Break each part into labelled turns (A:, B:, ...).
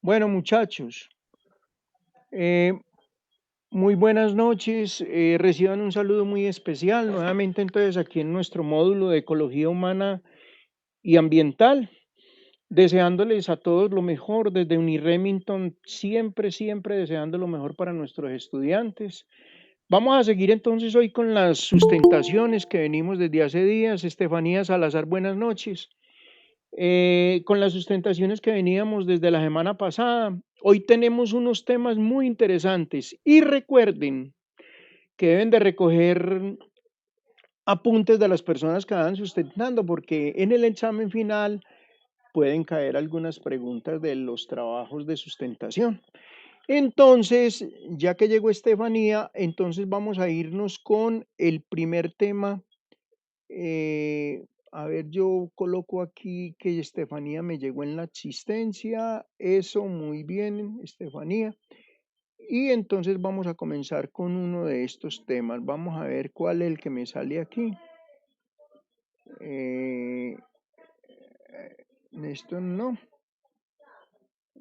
A: Bueno, muchachos, eh, muy buenas noches. Reciban un saludo muy especial nuevamente entonces aquí en nuestro módulo de Ecología Humana y Ambiental, deseándoles a todos lo mejor desde Uniremington, siempre deseando lo mejor para nuestros estudiantes. Vamos a seguir entonces hoy con las sustentaciones que venimos desde hace días. Estefanía Salazar, buenas noches. Con las sustentaciones que veníamos desde la semana pasada. Hoy tenemos unos temas muy interesantes y recuerden que deben de recoger apuntes de las personas que van sustentando porque en el examen final pueden caer algunas preguntas de los trabajos de sustentación. Entonces, ya que llegó Estefanía, entonces vamos a irnos con el primer tema. A ver, yo coloco aquí que Estefanía me llegó en la existencia. Eso, muy bien, Estefanía. Y entonces vamos a comenzar con uno de estos temas. Vamos a ver cuál es el que me sale aquí. Eh, esto no.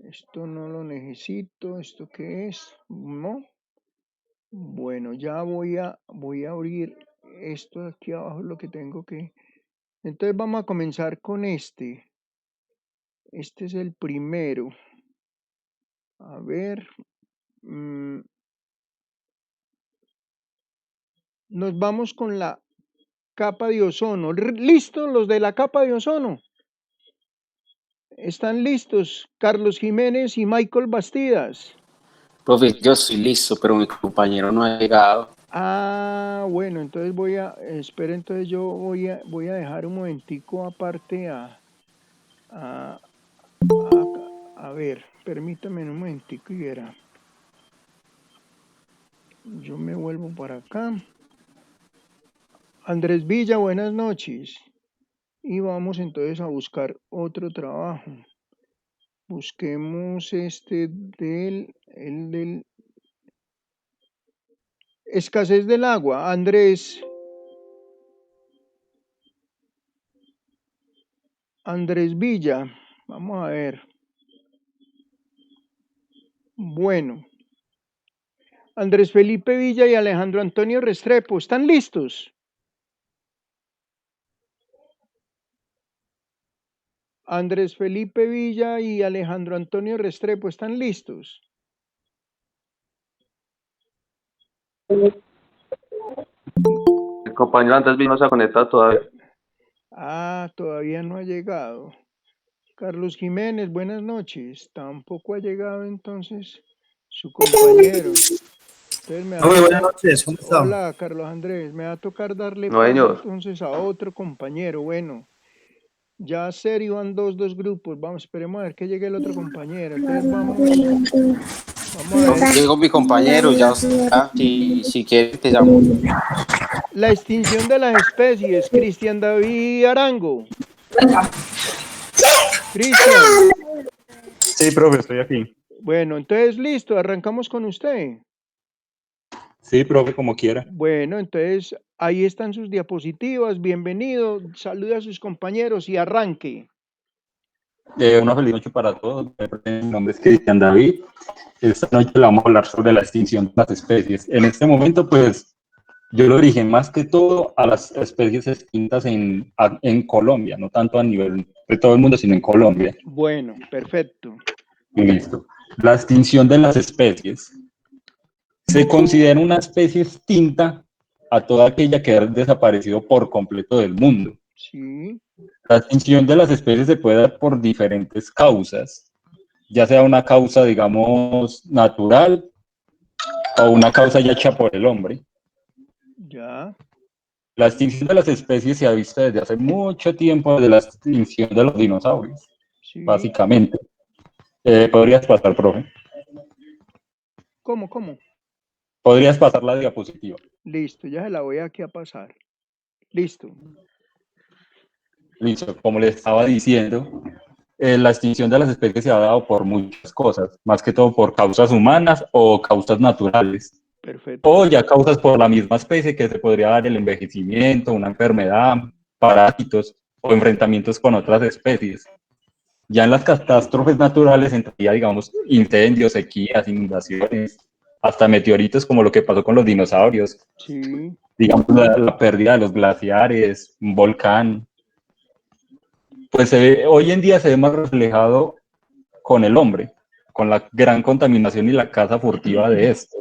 A: Esto no lo necesito. ¿Esto qué es? No. Bueno, ya voy a abrir esto de aquí abajo, lo que tengo que... Entonces vamos a comenzar con este. Este es el primero. A ver. Nos vamos con la capa de ozono. ¿Listos los de la capa de ozono? ¿Están listos? Carlos Jiménez y Michael Bastidas.
B: Profe, yo estoy listo, pero mi compañero no ha llegado.
A: Ah, bueno, entonces espera, entonces yo voy a dejar un momentico aparte a ver, permítame un momentico y verá. Yo me vuelvo para acá. Andrés Villa, buenas noches. Y vamos entonces a buscar otro trabajo. Busquemos este el del escasez del agua. Andrés Villa. Vamos a ver. Bueno. Andrés Felipe Villa y Alejandro Antonio Restrepo, ¿están listos? Andrés Felipe Villa y Alejandro Antonio Restrepo, ¿están listos?
B: El compañero Andrés no se ha conectado todavía.
A: Ah, todavía no ha llegado. Carlos Jiménez, buenas noches. Tampoco ha llegado entonces su compañero.
C: Muy buenas noches, ¿cómo está?
A: Hola, Carlos Andrés. Me va a tocar darle
B: No,
A: paso
B: señor.
A: entonces a otro compañero. Bueno, ya serio van dos grupos. Vamos, esperemos a ver que llegue el otro compañero. Entonces vamos a ver.
B: Llegó mi compañero, ya está. Si quiere, te llamo.
A: La extinción de las especies, Cristian David Arango. Cristian.
D: Sí, profe, estoy aquí.
A: Bueno, entonces listo, arrancamos con usted.
D: Sí, profe, como quiera.
A: Bueno, entonces ahí están sus diapositivas. Bienvenido, saluda a sus compañeros y arranque.
D: Una feliz noche para todos. Mi nombre es Cristian David. Esta noche le vamos a hablar sobre la extinción de las especies. En este momento, pues, yo lo origen más que todo a las especies extintas en Colombia, no tanto a nivel de todo el mundo, sino en Colombia.
A: Bueno, perfecto.
D: Listo. La extinción de las especies. Se considera una especie extinta a toda aquella que ha desaparecido por completo del mundo.
A: Sí.
D: La extinción de las especies se puede dar por diferentes causas, ya sea una causa, digamos, natural o una causa ya hecha por el hombre.
A: Ya.
D: La extinción de las especies se ha visto desde hace mucho tiempo, desde la extinción de los dinosaurios,
A: Sí.
D: básicamente. ¿Podrías pasar, profe?
A: ¿Cómo?
D: ¿Podrías pasar la diapositiva?
A: Listo, ya se la voy aquí a pasar. Listo.
D: Listo, como les estaba diciendo, la extinción de las especies se ha dado por muchas cosas, más que todo por causas humanas o causas naturales.
A: Perfecto.
D: O ya causas por la misma especie, que se podría dar el envejecimiento, una enfermedad, parásitos o enfrentamientos con otras especies. Ya en las catástrofes naturales entraría, digamos, incendios, sequías, inundaciones, hasta meteoritos como lo que pasó con los dinosaurios,
A: Sí,
D: digamos, la pérdida de los glaciares, un volcán. Pues hoy en día se ve más reflejado con el hombre, con la gran contaminación y la caza furtiva de esto.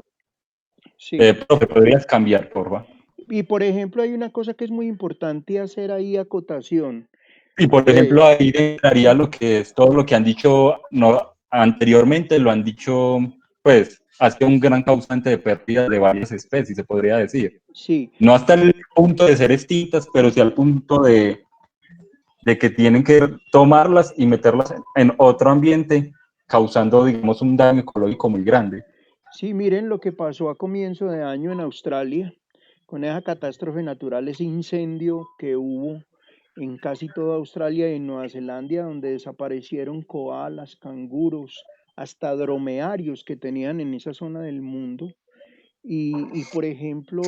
A: sí.
D: Profe, ¿podrías cambiar, por favor?
A: Y por ejemplo, hay una cosa que es muy importante hacer ahí acotación.
D: Y por ejemplo,
A: Entonces,
D: ahí entraría lo que es todo lo que han dicho no, anteriormente, lo han dicho, pues, ha sido un gran causante de pérdida de varias especies, se podría decir.
A: sí,
D: No hasta el punto de ser extintas, pero sí al punto de que tienen que tomarlas y meterlas en otro ambiente, causando, digamos, un daño ecológico muy grande.
A: sí, miren lo que pasó a comienzo de año en Australia con esa catástrofe natural, ese incendio que hubo en casi toda Australia y en Nueva Zelanda, donde desaparecieron koalas, canguros, hasta dromedarios que tenían en esa zona del mundo. Y, por ejemplo,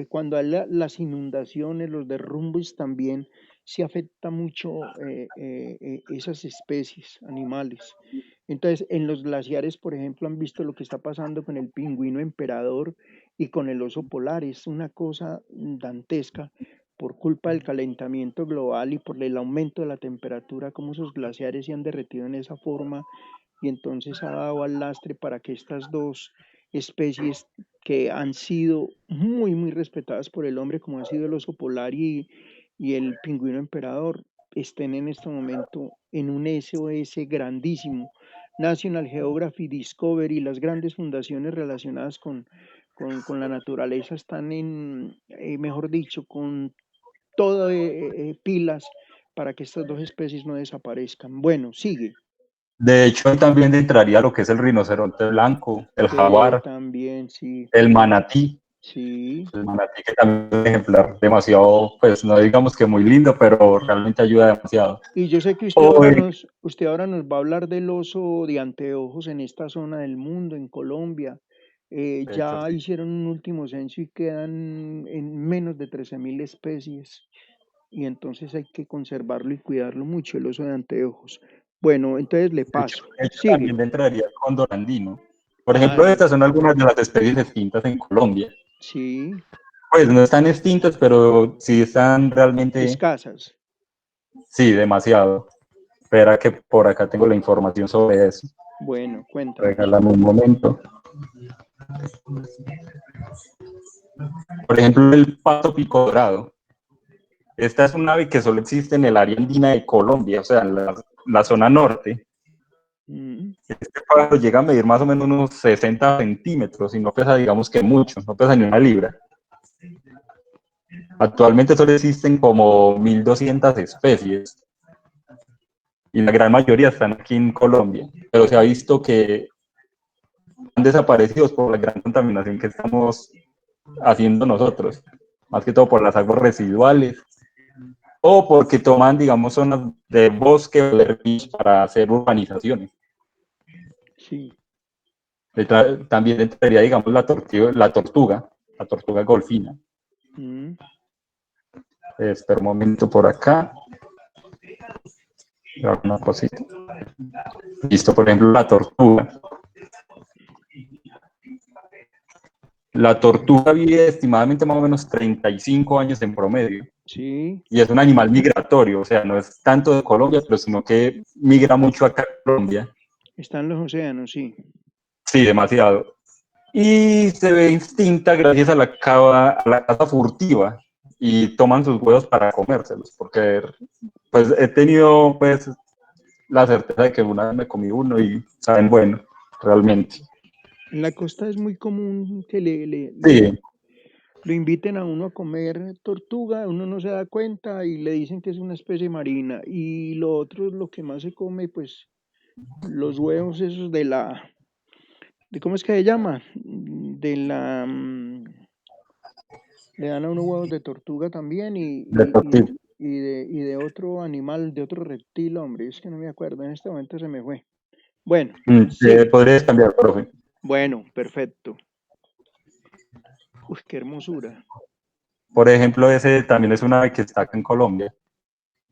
A: cuando hay las inundaciones, los derrumbes también, se afecta mucho esas especies animales. Entonces, en los glaciares, por ejemplo, han visto lo que está pasando con el pingüino emperador y con el oso polar. Es una cosa dantesca por culpa del calentamiento global y por el aumento de la temperatura, como esos glaciares se han derretido en esa forma y entonces ha dado al lastre para que estas dos especies que han sido muy, muy respetadas por el hombre, como ha sido el oso polar y el pingüino emperador, estén en este momento en un SOS grandísimo. National Geographic, Discovery, las grandes fundaciones relacionadas con la naturaleza están en, mejor dicho, con todas pilas para que estas dos especies no desaparezcan. Bueno, sigue.
D: De hecho, también entraría lo que es el rinoceronte blanco, el jaguar,
A: También, sí,
D: el manatí.
A: sí.
D: El manatí que también es un ejemplar demasiado, pues no digamos que muy lindo, pero realmente ayuda demasiado.
A: Y yo sé que
D: O,
A: usted ahora nos va a hablar del oso de anteojos en esta zona del mundo, en Colombia.
D: de hecho,
A: Ya
D: sí.
A: hicieron un último censo y quedan en menos de 13.000 especies. Y entonces hay que conservarlo y cuidarlo mucho, el oso de anteojos. Bueno, entonces le paso.
D: De hecho
A: Sigue.
D: también entraría el cóndor andino. Por
A: Ah,
D: ejemplo, estas son algunas de las especies extintas en Colombia.
A: sí,
D: Pues no están extintas, pero sí están realmente,
A: escasas.
D: sí, demasiado. Espera que por acá tengo la información sobre eso.
A: Bueno, cuéntanos.
D: Regálame un momento. Por ejemplo, el pato pico dorado. Esta es un ave que solo existe en el área andina de Colombia, o sea, en la zona norte.
A: Mm,
D: Este pájaro llega a medir más o menos unos 60 centímetros y no pesa, digamos que mucho, no pesa ni una libra. Actualmente solo existen como 1.200 especies y la gran mayoría están aquí en Colombia, pero se ha visto que han desaparecido por la gran contaminación que estamos haciendo nosotros, más que todo por las aguas residuales o porque toman, digamos, zonas de bosque o de ríos para hacer urbanizaciones.
A: sí.
D: También entraría, digamos, la tortuga golfina.
A: Mm,
D: Espera un momento por acá. Una cosita. Listo, por ejemplo, la tortuga. La tortuga vive estimadamente más o menos 35 años en promedio.
A: sí.
D: Y es un animal migratorio, o sea, no es tanto de Colombia, pero sino que migra mucho acá a Colombia.
A: Están los océanos, sí.
D: Sí, demasiado. Y se ve extinta gracias a la caza furtiva y toman sus huevos para comérselos, porque pues he tenido pues la certeza de que una vez me comí uno y saben bueno, realmente.
A: En la costa es muy común que
D: Sí,
A: lo inviten a uno a comer tortuga, uno no se da cuenta y le dicen que es una especie marina. Y lo otro, lo que más se come, pues los huevos esos de ¿cómo es que se llama? Le dan a uno huevos de tortuga también
D: deportivo.
A: y de otro animal, de otro reptil, hombre, es que no me acuerdo, en este momento se me fue. Bueno, sigue.
D: Podrías cambiar, profe.
A: Bueno, perfecto. Uy, qué hermosura.
D: Por ejemplo, ese también es una ave que está acá en Colombia.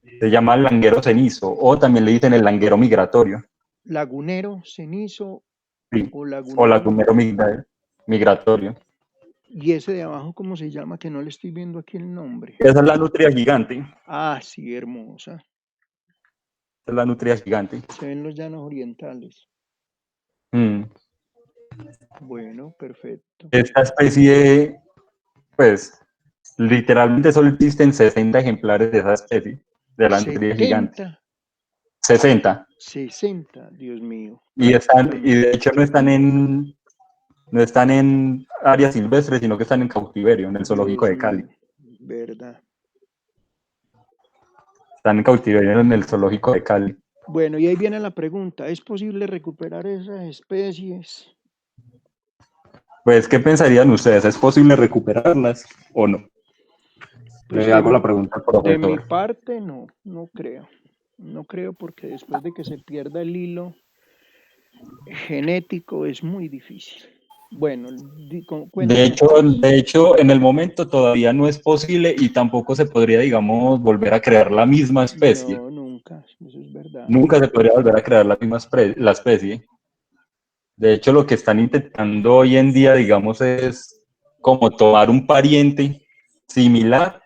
D: Se llama languero cenizo o también le dicen el languero migratorio.
A: Lagunero, cenizo
D: Sí.
A: o
D: O
A: lagunero.
D: languero migratorio.
A: Y ese de abajo, ¿cómo se llama? Que no le estoy viendo aquí el nombre.
D: Esa es la nutria gigante.
A: Ah, sí, hermosa.
D: Esa es la nutria gigante.
A: Se ven los llanos orientales.
D: Mm.
A: Bueno, perfecto.
D: Esta especie, pues, literalmente solo existen 60 ejemplares de esa especie, de la nutria gigante.
A: 70,
D: 60.
A: 60, Dios mío,
D: Y
A: prácticamente.
D: de hecho no están en áreas silvestres, sino que están en cautiverio, en el zoológico
A: Dios
D: de Cali.
A: mío, verdad.
D: Están en cautiverio en el zoológico de Cali.
A: Bueno, y ahí viene la pregunta, ¿es posible recuperar esas especies?
D: Pues, ¿qué pensarían ustedes? ¿Es posible recuperarlas o no?
A: Pues
D: Le hago la pregunta al
A: de mi
D: profesor.
A: parte no creo. No creo porque después de que se pierda el hilo genético es muy difícil. Bueno, cuéntame.
D: De hecho, en el momento todavía no es posible y tampoco se podría, digamos, volver a crear la misma especie.
A: No, nunca, eso es verdad.
D: Nunca se podría volver a crear la especie. De hecho, lo que están intentando hoy en día, digamos, es como tomar un pariente similar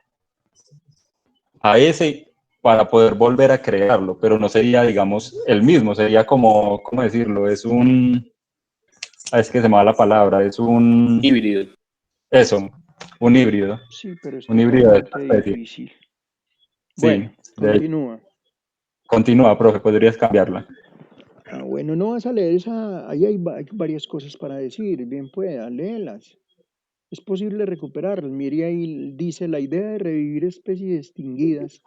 D: a ese para poder volver a crearlo, pero no sería, digamos, el mismo, sería como, ¿cómo decirlo? Es que se me va la palabra,
B: Híbrido.
D: eso, un híbrido,
A: Sí, pero es
D: un híbrido de
A: totalmente
D: esta especie.
A: difícil. Bueno,
D: Sí,
A: continúa.
D: continúa, profe, podrías cambiarla.
A: Ah, bueno, no vas a leer esa, ahí hay varias cosas para decir, bien pueda, léelas. Es posible recuperarlas. Mire ahí dice la idea de revivir especies extinguidas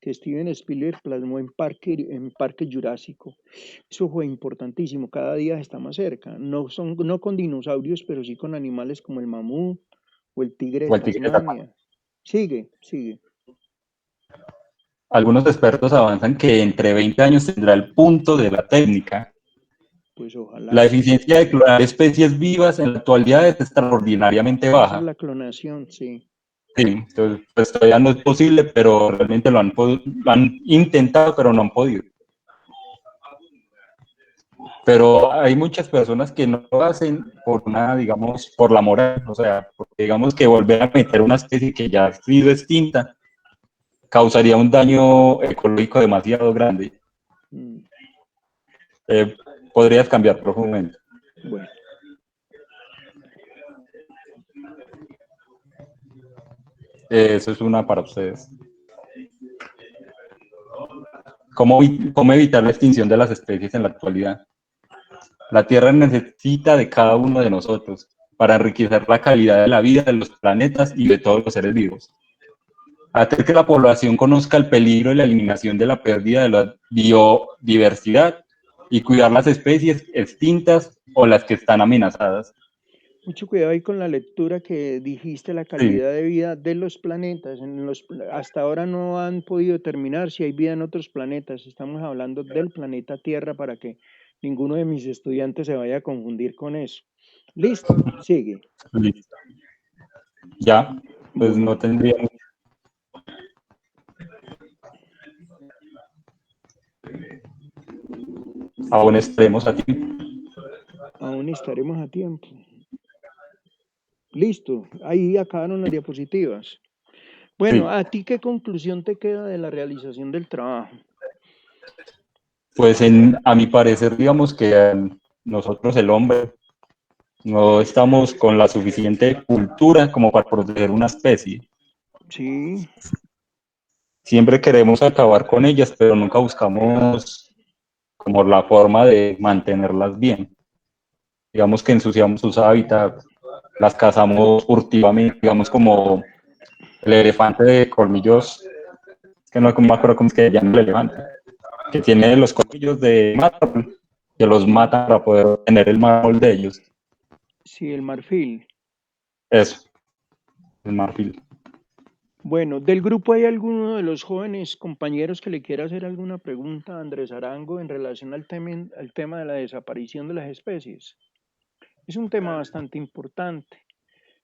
A: que Steven Spielberg plasmó en Parque Jurásico. Eso fue importantísimo, cada día está más cerca. No con dinosaurios, pero sí con animales como el mamut o el tigre de
D: O el tigre de Tapán.
A: Tasmania. Sigue.
D: Algunos expertos avanzan que entre 20 años tendrá el punto de la técnica.
A: Pues
D: La
A: ojalá.
D: eficiencia de clonar especies vivas en la actualidad es extraordinariamente
A: Esa es
D: baja.
A: la clonación, sí.
D: Sí, entonces, pues todavía no es posible, pero realmente lo han intentado, pero no han podido. Pero hay muchas personas que no lo hacen por una, digamos, por la moral, o sea, porque digamos que volver a meter una especie que ya ha sido extinta causaría un daño ecológico demasiado grande.
A: Mm,
D: Eh, Podrías cambiar profundamente.
A: Bueno,
D: Eso es una para ustedes. ¿Cómo evitar la extinción de las especies en la actualidad? La Tierra necesita de cada uno de nosotros para enriquecer la calidad de la vida de los planetas y de todos los seres vivos. Hacer que la población conozca el peligro de la eliminación de la pérdida de la biodiversidad y cuidar las especies extintas o las que están amenazadas.
A: mucho cuidado ahí con la lectura que dijiste, la
D: Sí.
A: calidad de vida de los planetas. Hasta ahora no han podido determinar si hay vida en otros planetas. Estamos hablando del planeta Tierra para que ninguno de mis estudiantes se vaya a confundir con eso. Listo, sigue.
D: Listo. Ya, pues no
A: Bueno,
D: tendría. Aún estaremos a tiempo.
A: aún estaremos a tiempo. Listo, ahí acabaron las diapositivas. Bueno,
D: Sí.
A: ¿a ti qué conclusión te queda de la realización del trabajo?
D: Pues a mi parecer, digamos que nosotros, el hombre, no estamos con la suficiente cultura como para proteger una especie.
A: Sí,
D: Siempre queremos acabar con ellas, pero nunca buscamos como la forma de mantenerlas bien. Digamos que ensuciamos sus hábitats, las cazamos furtivamente, digamos como el elefante de colmillos, que no me acuerdo cómo es que se llama el elefante, que tiene los colmillos de mármol, que los
A: sí,
D: matan para poder tener el mármol de ellos.
A: sí, el marfil.
D: Eso, el marfil.
A: Bueno, del grupo hay alguno de los jóvenes compañeros que le quiera hacer alguna pregunta a Andrés Arango en relación al tema de la desaparición de las especies. Es un tema bastante importante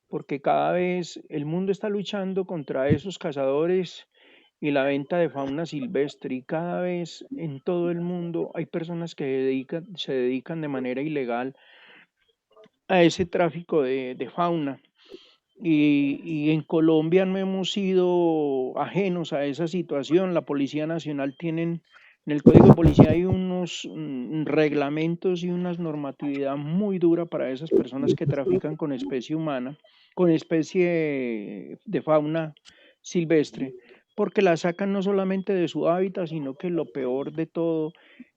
A: porque cada vez el mundo está luchando contra esos cazadores y la venta de fauna silvestre, y cada vez en todo el mundo hay personas que se dedican de manera ilegal a ese tráfico de fauna. Y en Colombia no hemos sido ajenos a esa situación. La Policía Nacional tienen, en el Código de Policía hay unos reglamentos y una normatividad muy dura para esas personas que trafican con especie humana, con especie de fauna silvestre, porque la sacan no solamente de su hábitat, sino que lo peor de todo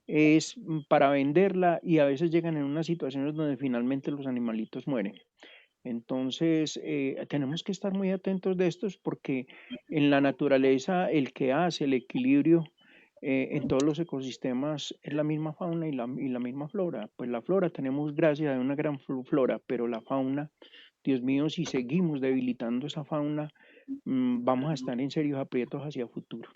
A: es para venderla, y a veces llegan en unas situaciones donde finalmente los animalitos mueren. Entonces, tenemos que estar muy atentos de estos, porque en la naturaleza el que hace el equilibrio en todos los ecosistemas es la misma fauna y la misma flora. Pues la flora tenemos gracias a una gran flora, pero la fauna, Dios mío, si seguimos debilitando esa fauna, vamos a estar en serios aprietos hacia futuro.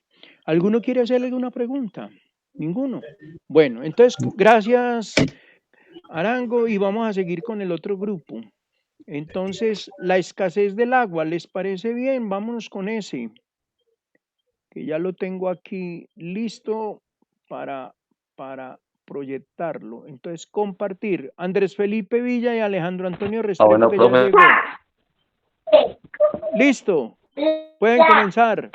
A: ¿Alguno quiere hacerle alguna pregunta? ¿Ninguno? Bueno, entonces, gracias, Arango, y vamos a seguir con el otro grupo. Entonces, la escasez del agua, ¿les parece bien? Vámonos con ese, que ya lo tengo aquí listo para, para proyectarlo. Entonces, compartir. Andrés Felipe Villa y Alejandro Antonio Restrepo,
B: Bueno,
A: que ya
B: profe.
A: llegó. Listo. Pueden comenzar.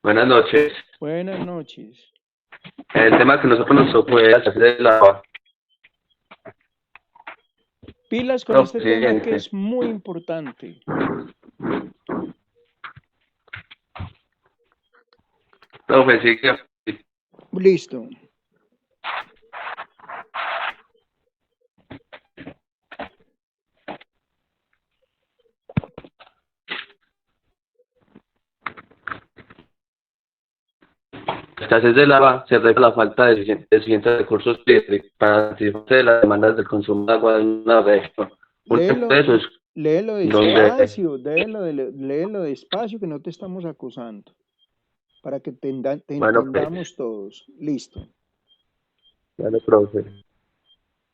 E: Buenas noches.
A: Buenas noches.
E: El tema que nosotros nos tocó es hacer el agua.
A: Pilas con
E: No,
A: este
E: sí,
A: tema, que es muy importante.
E: profe, sí que
A: Listo.
E: la escasez del agua se refiere a la falta de suficientes recursos hídricos para satisfacer las demandas del consumo de agua de una región. Un ejemplo
A: Léelo,
E: de eso es
A: léelo
E: donde,
A: despacio, léelo despacio, que no te estamos acusando, para que te
E: bueno, pues,
A: entendamos todos. Listo.
E: bueno, profe.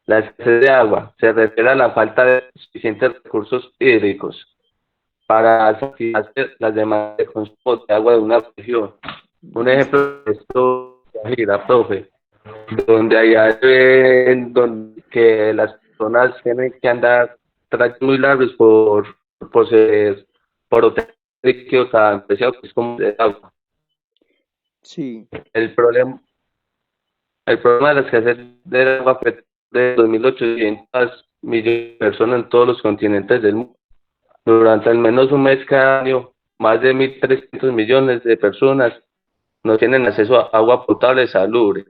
E: La escasez de agua se refiere a la falta de suficientes recursos hídricos para satisfacer las demandas de consumo de agua de una región. Un
A: Listo.
E: ejemplo de esto es Gira, profe, donde allá ven donde que las personas tienen que andar trayectos muy largos por obtener líquido tan preciado que es como el agua.
A: Sí,
E: El problema, el problema de la escasez del agua afecta de 2.800 millones de personas en todos los continentes del mundo. Durante al menos un mes cada año, más de 1.300 millones de personas no tienen acceso a agua potable salubre.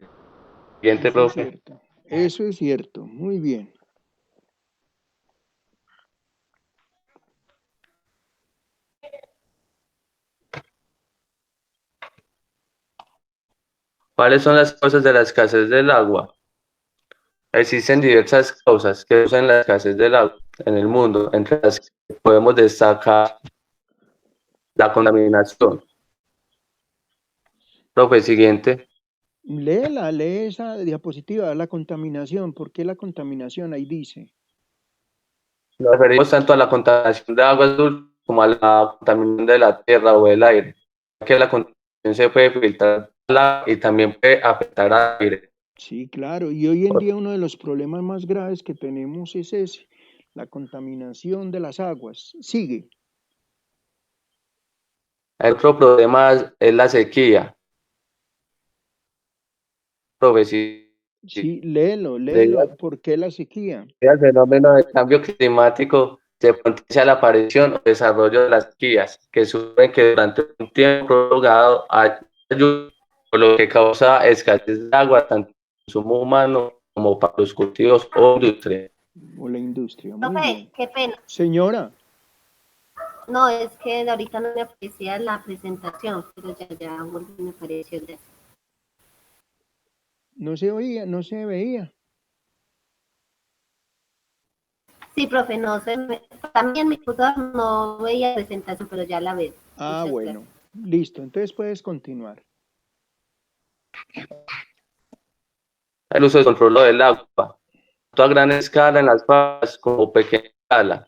E: Siguiente,
A: eso es
E: profe.
A: cierto. Eso es cierto. Muy bien.
E: ¿Cuáles son las causas de la escasez del agua? Existen diversas causas que causan la escasez del agua en el mundo, entre las que podemos destacar la contaminación. Profe, siguiente.
A: Lee esa diapositiva, la contaminación. ¿Por qué la contaminación? Ahí dice.
E: Nos referimos tanto a la contaminación de aguas dulces como a la contaminación de la tierra o del aire, que la contaminación se puede filtrar y también puede afectar al aire.
A: Sí, claro. Y hoy en día uno de los problemas más graves que tenemos es ese, la contaminación de las aguas. Sigue.
E: El otro problema es la sequía. Profe,
A: Sí, léelo.
E: debido
A: ¿Por qué la sequía?
E: al fenómeno del cambio climático se potencia la aparición o desarrollo de las sequías, que suponen que durante un tiempo prolongado hay lluvia, por lo que causa escasez de agua tanto para el consumo humano como para los cultivos o industria.
A: O la industria. Muy
F: Profe,
A: bien.
F: qué pena.
A: Señora.
F: No, es que ahorita no me aparecía la presentación, pero ya volví, me apareció.
A: No se oía, no se veía.
F: Sí, profe, no sé, también mi computador no veía la presentación, pero ya la veo.
A: Ah,
F: Muchas
A: bueno.
F: gracias.
A: Listo. Entonces puedes continuar.
E: El uso descontrolado del agua, tanto a gran escala en las fases como pequeña escala.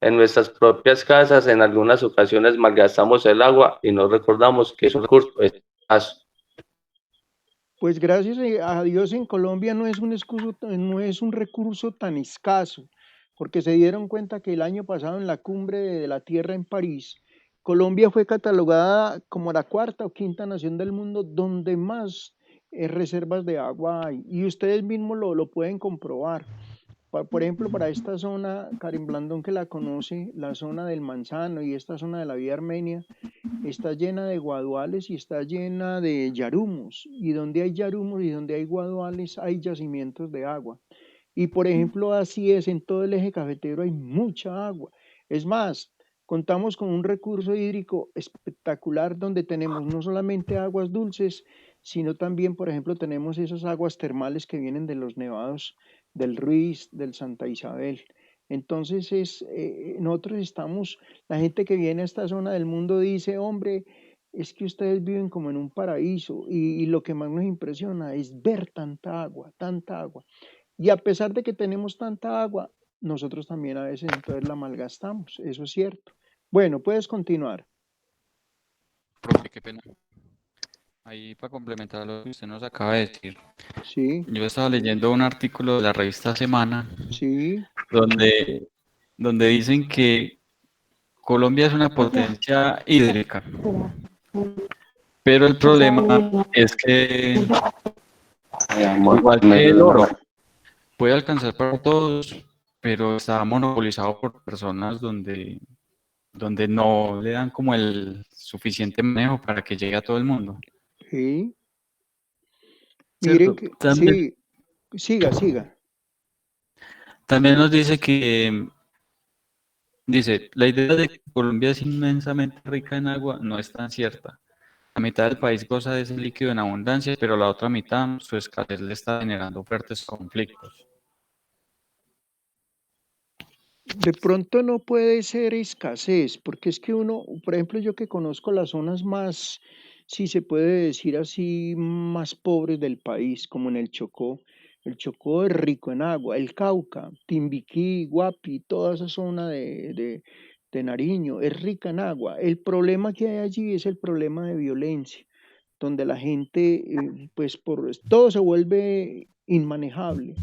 E: En nuestras propias casas, en algunas ocasiones malgastamos el agua y no recordamos que es un recurso escaso.
A: Pues gracias a Dios en Colombia no es no es un recurso tan escaso, porque se dieron cuenta que el año pasado en la cumbre de la Tierra en París, Colombia fue catalogada como la cuarta o quinta nación del mundo donde más reservas de agua hay. Y ustedes mismos lo pueden comprobar. Por ejemplo, para esta zona, Karim Blandón que la conoce, la zona del Manzano y esta zona de la Vía Armenia, está llena de guaduales y está llena de yarumos. Y donde hay yarumos y donde hay guaduales hay yacimientos de agua. Y por ejemplo, así es, en todo el eje cafetero hay mucha agua. Es más, contamos con un recurso hídrico espectacular donde tenemos no solamente aguas dulces, sino también, por ejemplo, tenemos esas aguas termales que vienen de los nevados del Ruiz, del Santa Isabel. Entonces, nosotros estamos, la gente que viene a esta zona del mundo dice, hombre, es que ustedes viven como en un paraíso y lo que más nos impresiona es ver tanta agua, tanta agua. Y a pesar de que tenemos tanta agua, nosotros también a veces entonces la malgastamos, eso es cierto. Bueno, puedes continuar.
G: Profe, qué pena. Ahí para complementar lo que usted nos acaba de decir,
A: Sí,
G: yo estaba leyendo un artículo de la revista Semana
A: sí,
G: donde dicen que Colombia es una potencia hídrica, pero el problema es que, igual que el oro, puede alcanzar para todos, pero está monopolizado por personas donde no le dan como el suficiente manejo para que llegue a todo el mundo.
A: sí. Miren
G: ¿Cierto?
A: que, sí, siga.
G: También nos dice que, dice, la idea de que Colombia es inmensamente rica en agua no es tan cierta. La mitad del país goza de ese líquido en abundancia, pero la otra mitad, su escasez le está generando fuertes conflictos.
A: De pronto no puede ser escasez, porque es que uno, por ejemplo, yo que conozco las zonas más, si se puede decir así, más pobres del país, como en el Chocó es rico en agua, el Cauca, Timbiquí, Guapi, toda esa zona de Nariño es rica en agua. El problema que hay allí es el problema de violencia, donde la gente, pues todo se vuelve inmanejable.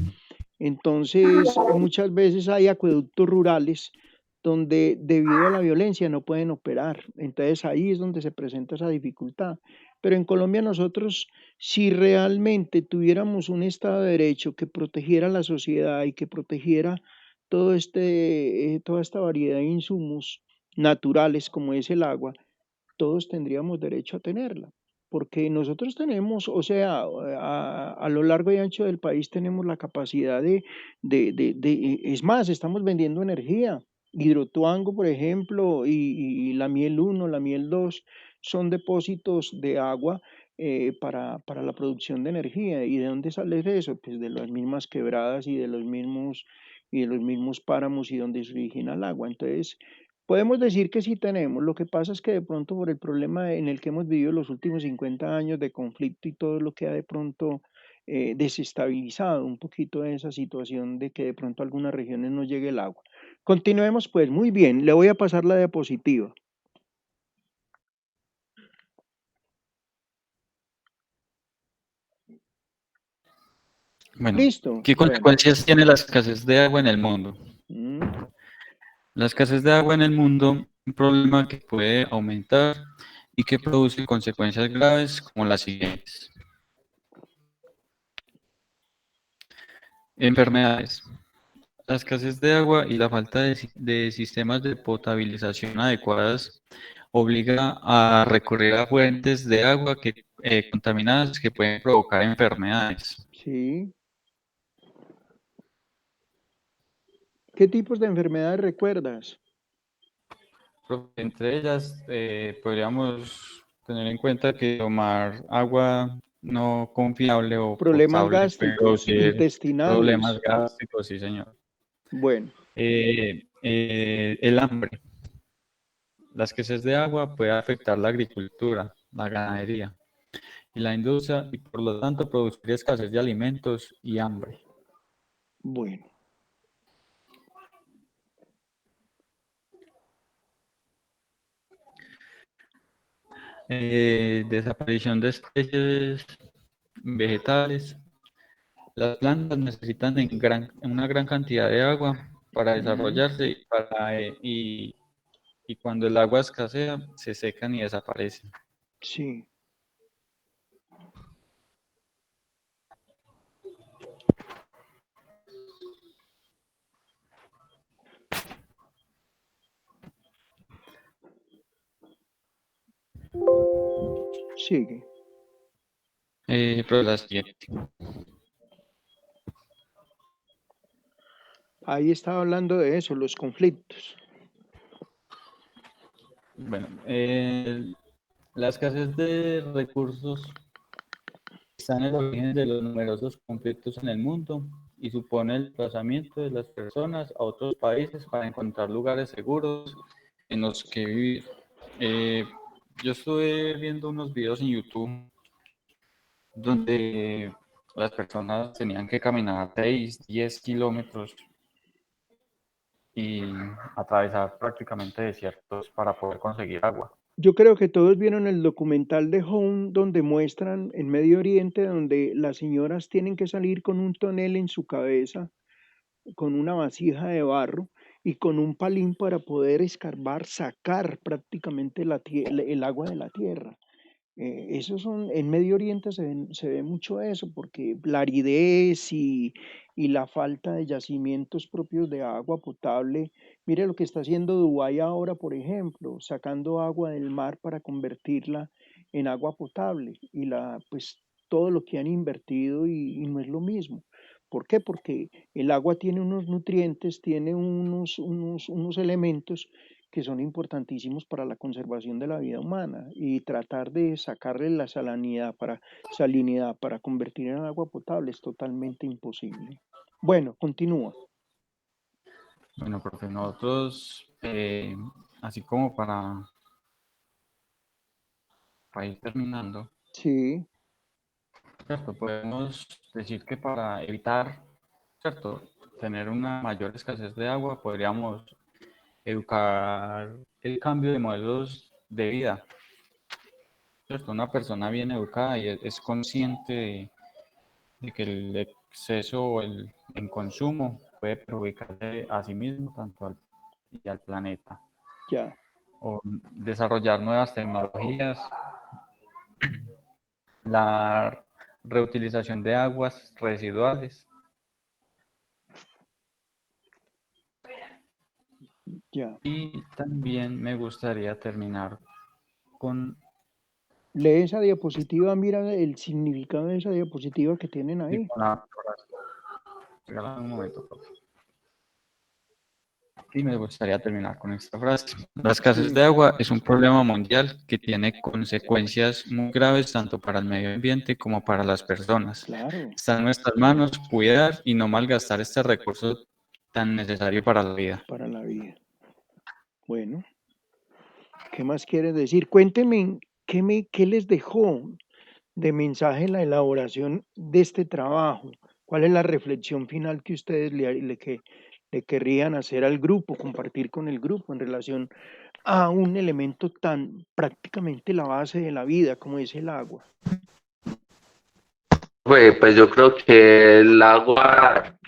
A: Entonces, muchas veces hay acueductos rurales donde debido a la violencia no pueden operar. Entonces ahí es donde se presenta esa dificultad. Pero en Colombia nosotros, si realmente tuviéramos un Estado de Derecho que protegiera la sociedad y que protegiera toda esta variedad de insumos naturales como es el agua, todos tendríamos derecho a tenerla, porque nosotros tenemos, o sea, a lo largo y ancho del país tenemos la capacidad es más, estamos vendiendo energía. Hidroituango, por ejemplo, y la Miel 1, la Miel 2 son depósitos de agua para la producción de energía. ¿Y de dónde sale eso? Pues de las mismas quebradas y de los mismos páramos y donde se origina el agua. Entonces, podemos decir que sí tenemos, lo que pasa es que de pronto por el problema en el que hemos vivido los últimos 50 años de conflicto y todo lo que ha de pronto desestabilizado un poquito esa situación de que de pronto a algunas regiones no llegue el agua. Continuemos pues, muy bien, le voy a pasar la diapositiva.
G: Bueno,
A: ¿Listo?
G: ¿qué
A: Bueno.
G: consecuencias tiene la escasez de agua en el mundo?
A: Mm,
G: La escasez de agua en el mundo, un problema que puede aumentar y que produce consecuencias graves como las siguientes. Enfermedades. La escasez de agua y la falta de sistemas de potabilización adecuadas obliga a recurrir a fuentes de agua contaminadas que pueden provocar enfermedades.
A: sí. ¿Qué tipos de enfermedades recuerdas?
G: Entre ellas, podríamos tener en cuenta que tomar agua no confiable o
A: Problemas
G: potable puede
A: gástricos,
G: producir problemas
A: intestinales.
G: gástricos, sí, señor.
A: Bueno,
G: El hambre. La escasez de agua puede afectar la agricultura, la ganadería y la industria y por lo tanto producir escasez de alimentos y hambre.
A: bueno.
G: desaparición de especies vegetales. Las plantas necesitan una gran cantidad de agua para desarrollarse y cuando el agua escasea, se secan y desaparecen.
A: Sí. Sigue.
G: Pero la siguiente.
A: Ahí estaba hablando de eso, los conflictos.
G: Bueno, la escasez de recursos está en el origen de los numerosos conflictos en el mundo y supone el desplazamiento de las personas a otros países para encontrar lugares seguros en los que vivir. Yo estuve viendo unos videos en YouTube donde las personas tenían que caminar 6, 10 kilómetros y atravesar prácticamente desiertos para poder conseguir agua.
A: Yo creo que todos vieron el documental de Home donde muestran en Medio Oriente donde las señoras tienen que salir con un tonel en su cabeza, con una vasija de barro y con un palín para poder escarbar, sacar prácticamente el agua de la tierra. Esos son, en Medio Oriente se ve mucho eso, porque la aridez y la falta de yacimientos propios de agua potable. Mire lo que está haciendo Dubái ahora, por ejemplo, sacando agua del mar para convertirla en agua potable y pues todo lo que han invertido y no es lo mismo. ¿Por qué? Porque el agua tiene unos nutrientes, tiene unos elementos que son importantísimos para la conservación de la vida humana y tratar de sacarle la salinidad para convertir en agua potable es totalmente imposible. Bueno, continúa.
G: Bueno, profe, nosotros, así como para ir terminando,
A: Sí,
G: ¿cierto? Podemos decir que para evitar, ¿cierto?, tener una mayor escasez de agua, podríamos educar el cambio de modelos de vida, ¿cierto? Una persona bien educada y es consciente de que el exceso o en consumo puede perjudicarle a sí mismo tanto y al planeta.
A: ya.
G: O desarrollar nuevas tecnologías, la reutilización de aguas residuales.
A: Ya.
G: Y también me gustaría terminar con...
A: Lee esa diapositiva, mira el significado de esa diapositiva que tienen
G: sí,
A: ahí.
G: con la frase. Regálame un momento, profe. Y me gustaría terminar con esta frase. La escasez
A: Sí,
G: de agua es un problema mundial que tiene consecuencias muy graves tanto para el medio ambiente como para las personas.
A: claro,
G: Está en nuestras manos cuidar y no malgastar este recurso tan necesario para la vida.
A: para la vida. Bueno, ¿qué más quieres decir? Cuénteme, ¿qué les dejó de mensaje la elaboración de este trabajo? ¿Cuál es la reflexión final que ustedes le querrían hacer al grupo, compartir con el grupo en relación a un elemento tan prácticamente la base de la vida como es el agua?
E: Pues yo creo que el agua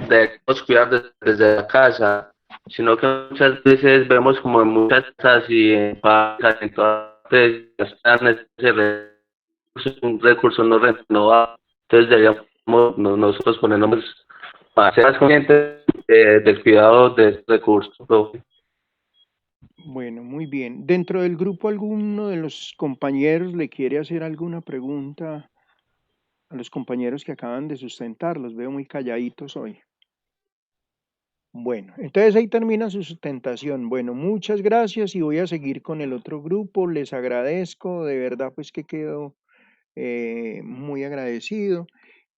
E: debemos cuidar desde la casa, sino que muchas veces vemos como en muchas casas y en fábricas, en todas partes, ese recurso es un recurso no renovable. Entonces deberíamos nosotros ponernos más conscientes del cuidado de este recurso, profe.
A: Bueno, muy bien. Dentro del grupo, ¿alguno de los compañeros le quiere hacer alguna pregunta a los compañeros que acaban de sustentar? Los veo muy calladitos hoy. Bueno, entonces ahí termina su sustentación. Bueno, muchas gracias y voy a seguir con el otro grupo. Les agradezco, de verdad, pues que quedo muy agradecido.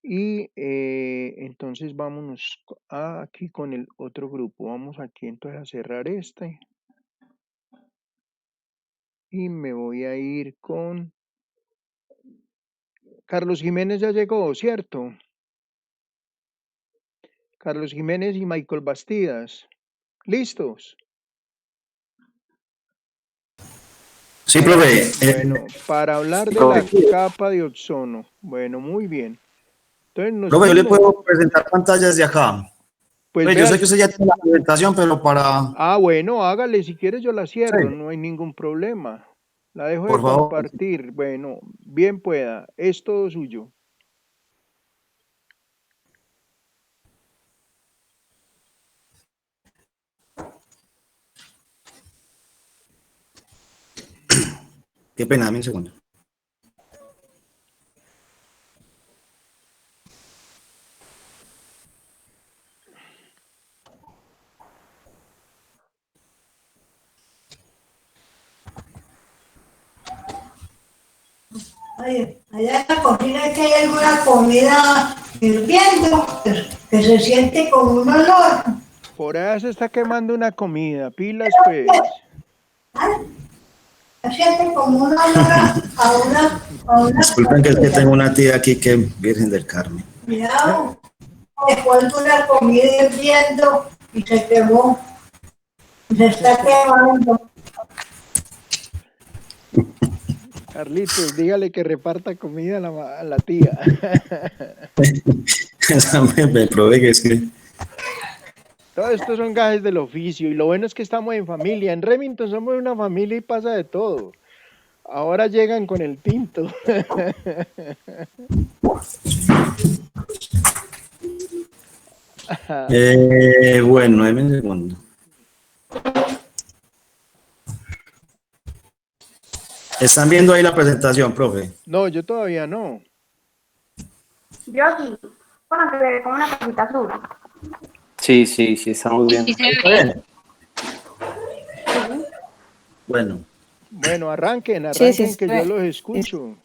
A: Y entonces vámonos aquí con el otro grupo. Vamos aquí entonces a cerrar este. Y me voy a ir con Carlos Jiménez, ya llegó, ¿cierto? Carlos Jiménez y Michael Bastidas. ¿Listos?
C: Sí, profe.
A: Bueno, para hablar de la capa de ozono. Bueno, muy bien. Entonces,
C: Profe, yo le puedo presentar pantallas de acá.
A: pues
C: Pues yo
A: vea,
C: sé que usted ya tiene la presentación, pero para...
A: bueno, hágale, si quieres yo la cierro,
C: Sí,
A: no hay ningún problema. La dejo de
C: por favor.
A: compartir. Bueno, bien pueda, es todo suyo.
C: Qué pena, dame un segundo.
H: Oye, allá en la cocina es que hay alguna comida hirviendo, que se siente como un olor.
A: Por allá se está quemando una comida, pilas pues.
H: Se siente como un olor a una
C: Disculpen que es que tengo una tía aquí que es Virgen del Carmen.
H: Cuidado, después de una comida hirviendo y se quemó, se está quemando.
A: Carlitos, dígale que reparta comida a la tía.
C: Me probé que es que...
A: Todo esto son gajes del oficio y lo bueno es que estamos en familia. En Remington somos una familia y pasa de todo. Ahora llegan con el tinto.
C: Bueno, dame un segundo. ¿Están viendo ahí la presentación, profe?
A: No, yo todavía no.
I: Yo aquí, bueno, que le como una cosita azul.
B: Sí, estamos viendo.
C: ¿Está bien? Bueno.
A: Bueno, arranquen,
F: Sí,
A: que yo los escucho.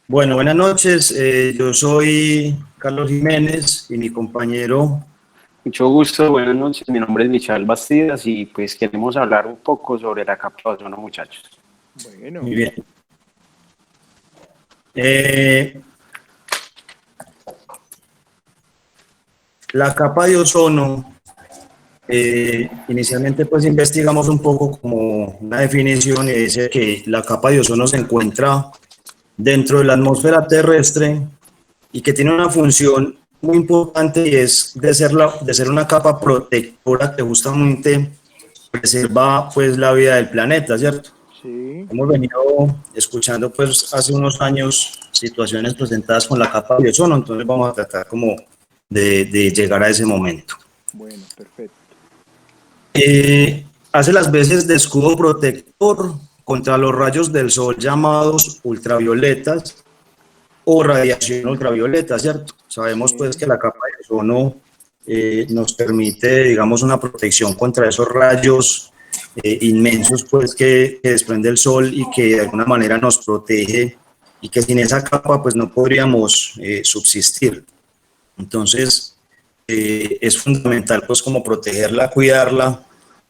C: Bueno, buenas noches. Yo soy Carlos Jiménez y mi compañero...
B: Mucho gusto, buenas noches. Mi nombre es Michael Bastidas y pues queremos hablar un poco sobre la capa de ozono, muchachos.
A: Bueno.
C: Muy bien. La capa de ozono, inicialmente pues investigamos un poco como una definición y dice que la capa de ozono se encuentra dentro de la atmósfera terrestre y que tiene una función muy importante y es de ser una capa protectora que justamente preserva pues la vida del planeta, ¿cierto?
A: Sí.
C: Hemos venido escuchando pues hace unos años situaciones presentadas con la capa de ozono, entonces vamos a tratar como de llegar a ese momento.
A: Bueno, perfecto.
C: Hace las veces de escudo protector contra los rayos del sol llamados ultravioletas o radiación ultravioleta, ¿cierto? Sabemos pues que la capa de ozono nos permite, digamos, una protección contra esos rayos inmensos pues que desprende el sol y que de alguna manera nos protege y que sin esa capa pues no podríamos subsistir. Entonces es fundamental pues como protegerla, cuidarla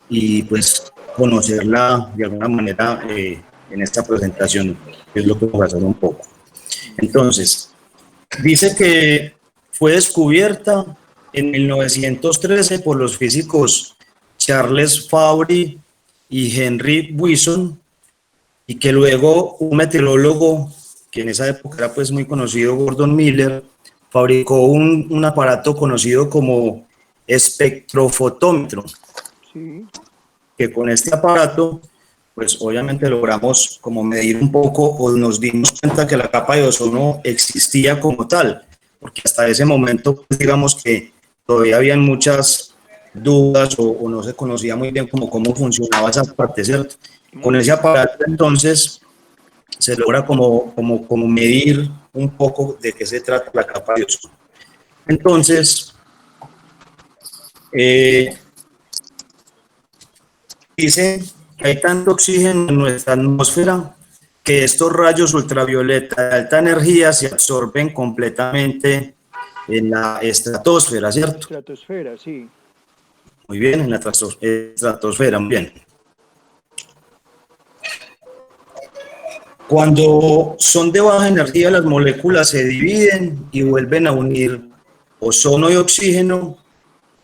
C: y pues conocerla de alguna manera en esta presentación, que es lo que vamos a hacer un poco. Entonces, dice que fue descubierta en 1913 por los físicos Charles Fabry y Henry Wilson, y que luego un meteorólogo, que en esa época era pues muy conocido, Gordon Miller, fabricó un aparato conocido como espectrofotómetro,
A: Sí.
C: que con este aparato pues obviamente logramos como medir un poco o nos dimos cuenta que la capa de ozono existía como tal, porque hasta ese momento pues, digamos que todavía habían muchas dudas o no se conocía muy bien cómo funcionaba esa parte, ¿cierto? Con ese aparato entonces se logra como medir un poco de qué se trata la capa de ozono. Entonces, dice que hay tanto oxígeno en nuestra atmósfera que estos rayos ultravioleta de alta energía se absorben completamente en la estratosfera, ¿cierto?
A: Estratosfera, sí.
C: Muy bien, en la estratosfera, muy bien. Cuando son de baja energía, las moléculas se dividen y vuelven a unir ozono y oxígeno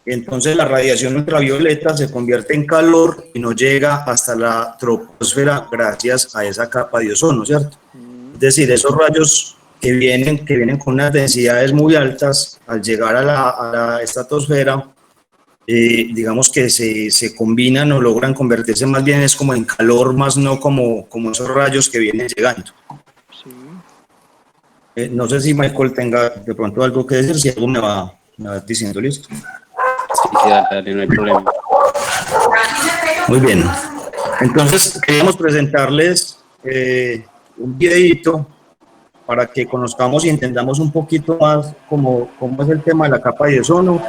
C: Entonces la radiación ultravioleta se convierte en calor y no llega hasta la troposfera gracias a esa capa de ozono, ¿cierto? Es decir, esos rayos que vienen con unas densidades muy altas, al llegar a la estratosfera, digamos que se combinan o logran convertirse más bien es como en calor, más no como esos rayos que vienen llegando.
A: Sí.
C: No sé si Michael tenga de pronto algo que decir, si algo me va diciendo, listo.
B: Sí, dale, no hay problema.
C: Muy bien. Entonces, queríamos presentarles un videito para que conozcamos y entendamos un poquito más cómo es el tema de la capa de ozono,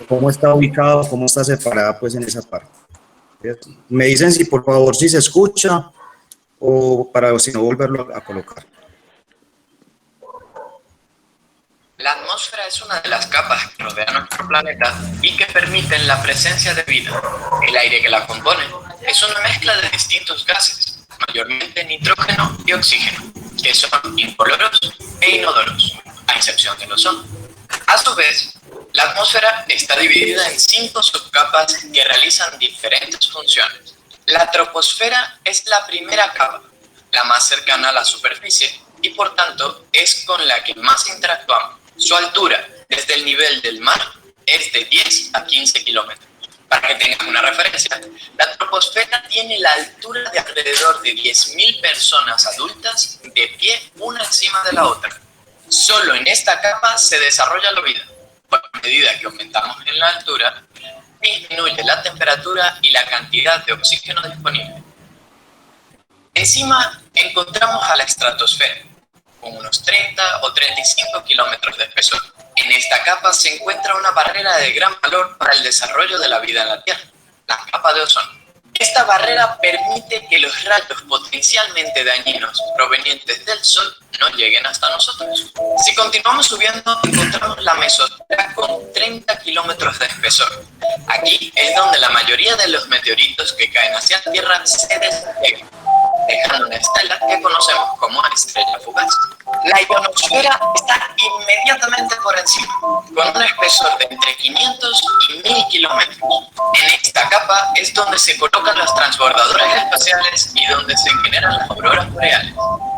C: cómo está ubicado, cómo está separada pues en esa parte. Me dicen si por favor si se escucha o para si no volverlo a colocar.
J: La atmósfera es una de las capas que rodean nuestro planeta y que permiten la presencia de vida. El aire que la compone es una mezcla de distintos gases, mayormente nitrógeno y oxígeno, que son incoloros e inodoros, a excepción del ozono. A su vez, la atmósfera está dividida en 5 subcapas que realizan diferentes funciones. La troposfera es la primera capa, la más cercana a la superficie y por tanto es con la que más interactuamos. Su altura desde el nivel del mar es de 10 a 15 kilómetros. Para que tengan una referencia, la troposfera tiene la altura de alrededor de 10.000 personas adultas de pie una encima de la otra. Solo en esta capa se desarrolla la vida. A medida que aumentamos en la altura, disminuye la temperatura y la cantidad de oxígeno disponible. Encima encontramos a la estratosfera, con unos 30 o 35 kilómetros de espesor. En esta capa se encuentra una barrera de gran valor para el desarrollo de la vida en la Tierra, la capa de ozono. Esta barrera permite que los rayos potencialmente dañinos provenientes del Sol no lleguen hasta nosotros. Si continuamos subiendo, encontramos la mesosfera con 30 kilómetros de espesor. Aquí es donde la mayoría de los meteoritos que caen hacia la Tierra se despegan, dejando una estela que conocemos como estrella fugaz. La ionosfera está inmediatamente por encima, con un espesor de entre 500 y 1000 kilómetros. En esta capa es donde se colocan los transbordadores espaciales y donde se generan las auroras boreales.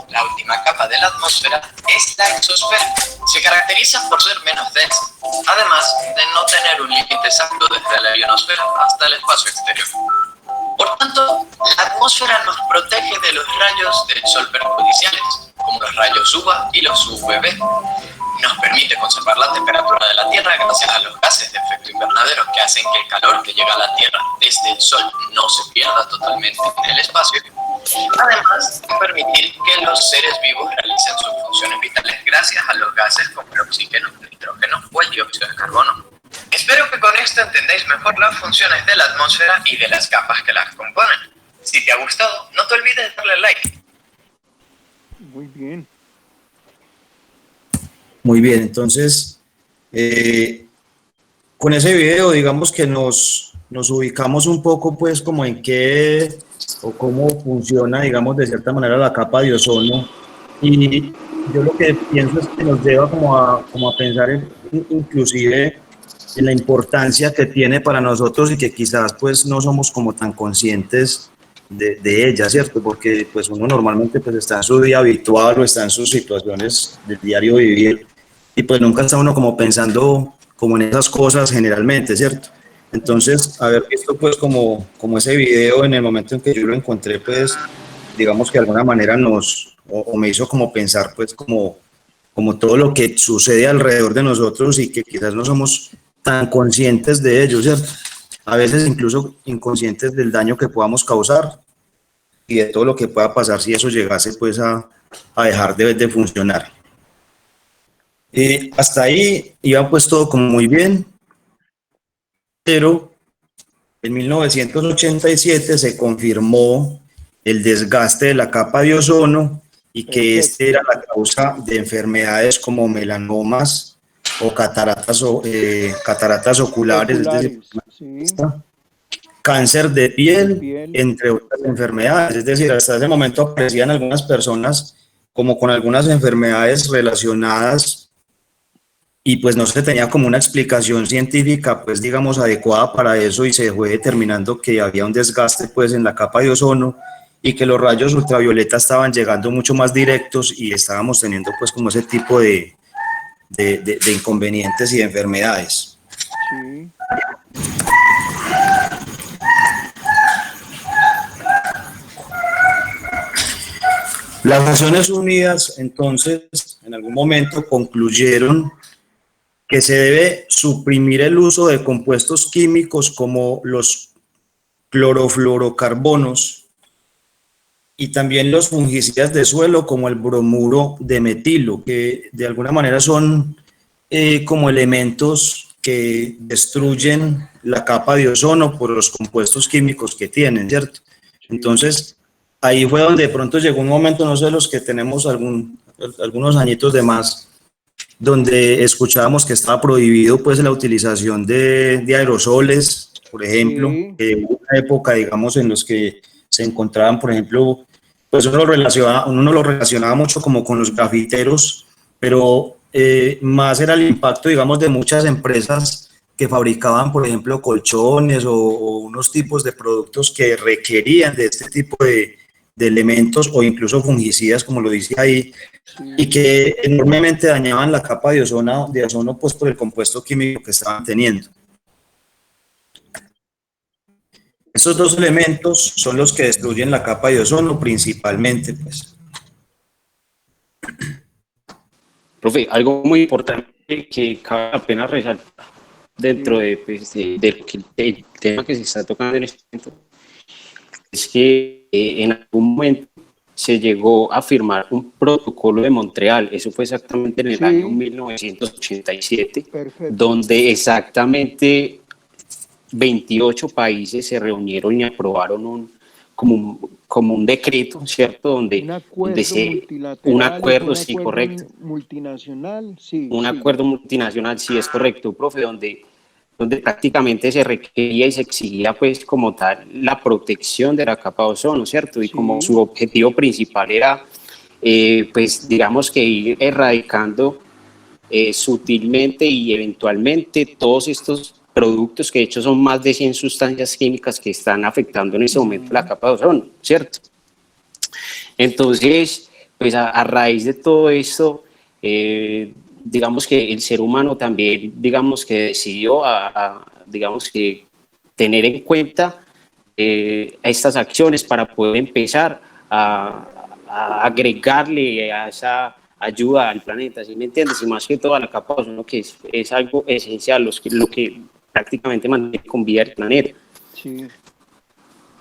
J: La última capa de la atmósfera es la exosfera. Se caracteriza por ser menos densa, además de no tener un límite exacto desde la ionosfera hasta el espacio exterior. Por tanto, la atmósfera nos protege de los rayos del Sol perjudiciales, como los rayos UVA y los UVB. Nos permite conservar la temperatura de la Tierra gracias a los gases de efecto invernadero que hacen que el calor que llega a la Tierra desde el Sol no se pierda totalmente en el espacio. Además de permitir que los seres vivos realicen sus funciones vitales gracias a los gases como el oxígeno, el nitrógeno o el dióxido de carbono. Espero que con esto entendáis mejor las funciones de la atmósfera y de las capas que las componen. Si te ha gustado, no te olvides de darle like.
A: Muy bien.
C: Muy bien, entonces, con ese video, digamos que nos ubicamos un poco, pues, como en qué o cómo funciona, digamos, de cierta manera la capa de ozono. Y yo lo que pienso es que nos lleva como a pensar inclusive en la importancia que tiene para nosotros y que quizás, pues, no somos como tan conscientes de ella, ¿cierto? Porque, pues, uno normalmente, pues, está en su día habitual o está en sus situaciones del diario vivir y, pues, nunca está uno como pensando como en esas cosas generalmente, ¿cierto? Entonces, haber visto, pues, como ese video en el momento en que yo lo encontré, pues, digamos que de alguna manera me hizo como pensar, pues, como todo lo que sucede alrededor de nosotros y que quizás no somos tan conscientes de ello, ¿cierto? A veces incluso inconscientes del daño que podamos causar y de todo lo que pueda pasar si eso llegase, pues, a dejar de funcionar. Hasta ahí iba, pues, todo como muy bien, pero en 1987 se confirmó el desgaste de la capa de ozono y que este era la causa de enfermedades como melanomas o cataratas oculares, es decir,
A: sí.
C: cáncer de piel, entre otras enfermedades. Es decir, hasta ese momento aparecían algunas personas como con algunas enfermedades relacionadas y pues no se tenía como una explicación científica, pues digamos, adecuada para eso, y se fue determinando que había un desgaste pues en la capa de ozono y que los rayos ultravioleta estaban llegando mucho más directos y estábamos teniendo pues como ese tipo de inconvenientes y de enfermedades.
A: Sí.
C: Las Naciones Unidas, entonces, en algún momento concluyeron que se debe suprimir el uso de compuestos químicos como los clorofluorocarbonos y también los fungicidas de suelo como el bromuro de metilo, que de alguna manera son como elementos que destruyen la capa de ozono por los compuestos químicos que tienen, ¿cierto? Entonces, ahí fue donde de pronto llegó un momento, no sé, los que tenemos algunos añitos de más, donde escuchábamos que estaba prohibido pues la utilización de aerosoles, por ejemplo, hubo una época, digamos, en los que se encontraban, por ejemplo, pues uno lo relacionaba mucho como con los grafiteros, pero más era el impacto, digamos, de muchas empresas que fabricaban, por ejemplo, colchones o unos tipos de productos que requerían de este tipo de elementos o incluso fungicidas, como lo dice ahí, y que enormemente dañaban la capa de ozono pues por el compuesto químico que estaban teniendo. Estos dos elementos son los que destruyen la capa de ozono principalmente, pues.
B: Profe, algo muy importante que cabe la pena resaltar dentro de el tema que se está tocando en este momento es que en algún momento se llegó a firmar un protocolo de Montreal, eso fue exactamente en el año 1987, donde exactamente 28 países se reunieron y aprobaron como un decreto, ¿cierto? Donde un acuerdo, sí, correcto.
A: Multinacional, sí.
B: Un acuerdo multinacional, sí, es correcto, profe, donde prácticamente se requería y se exigía pues como tal la protección de la capa de ozono, ¿cierto? Y como su objetivo principal era pues digamos que ir erradicando sutilmente y eventualmente todos estos productos que de hecho son más de 100 sustancias químicas que están afectando en ese momento la capa de ozono, ¿cierto? Entonces, pues a raíz de todo esto, digamos que el ser humano también, digamos que decidió digamos que tener en cuenta estas acciones para poder empezar a agregarle a esa ayuda al planeta, ¿sí me entiendes? Y más que todo a la capa de ozono, que es algo esencial, lo que prácticamente mantiene con vida el planeta.
A: Sí.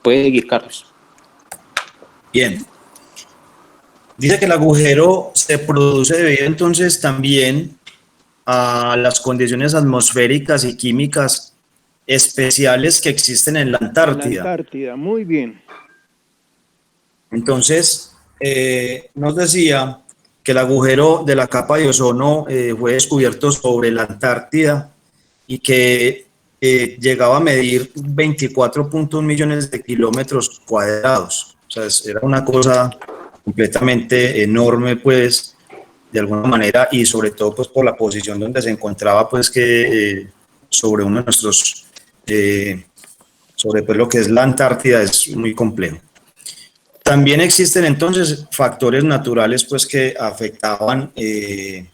B: Puede seguir, Carlos.
C: Bien. Dice que el agujero se produce debido entonces también a las condiciones atmosféricas y químicas especiales que existen en la Antártida.
A: La Antártida, muy bien.
C: Entonces, nos decía que el agujero de la capa de ozono fue descubierto sobre la Antártida y que llegaba a medir 24.1 millones de kilómetros cuadrados. O sea, era una cosa completamente enorme, pues, de alguna manera, y sobre todo, pues, por la posición donde se encontraba, pues, que sobre uno de nuestros, sobre pues, lo que es la Antártida, es muy complejo. También existen, entonces, factores naturales, pues, que afectaban el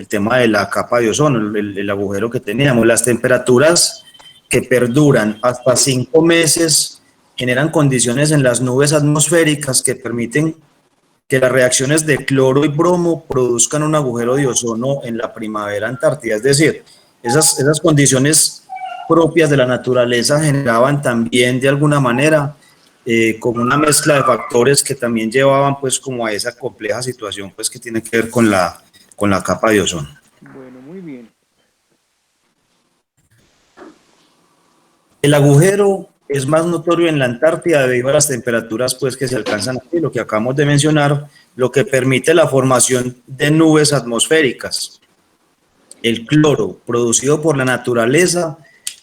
C: tema de la capa de ozono, el agujero que teníamos. Las temperaturas que perduran hasta 5 meses generan condiciones en las nubes atmosféricas que permiten que las reacciones de cloro y bromo produzcan un agujero de ozono en la primavera antártica. Es decir, esas condiciones propias de la naturaleza generaban también de alguna manera como una mezcla de factores que también llevaban pues como a esa compleja situación pues que tiene que ver con la capa de ozono.
A: Bueno, muy bien.
C: El agujero es más notorio en la Antártida debido a las temperaturas pues, que se alcanzan aquí, lo que acabamos de mencionar, lo que permite la formación de nubes atmosféricas. El cloro, producido por la naturaleza,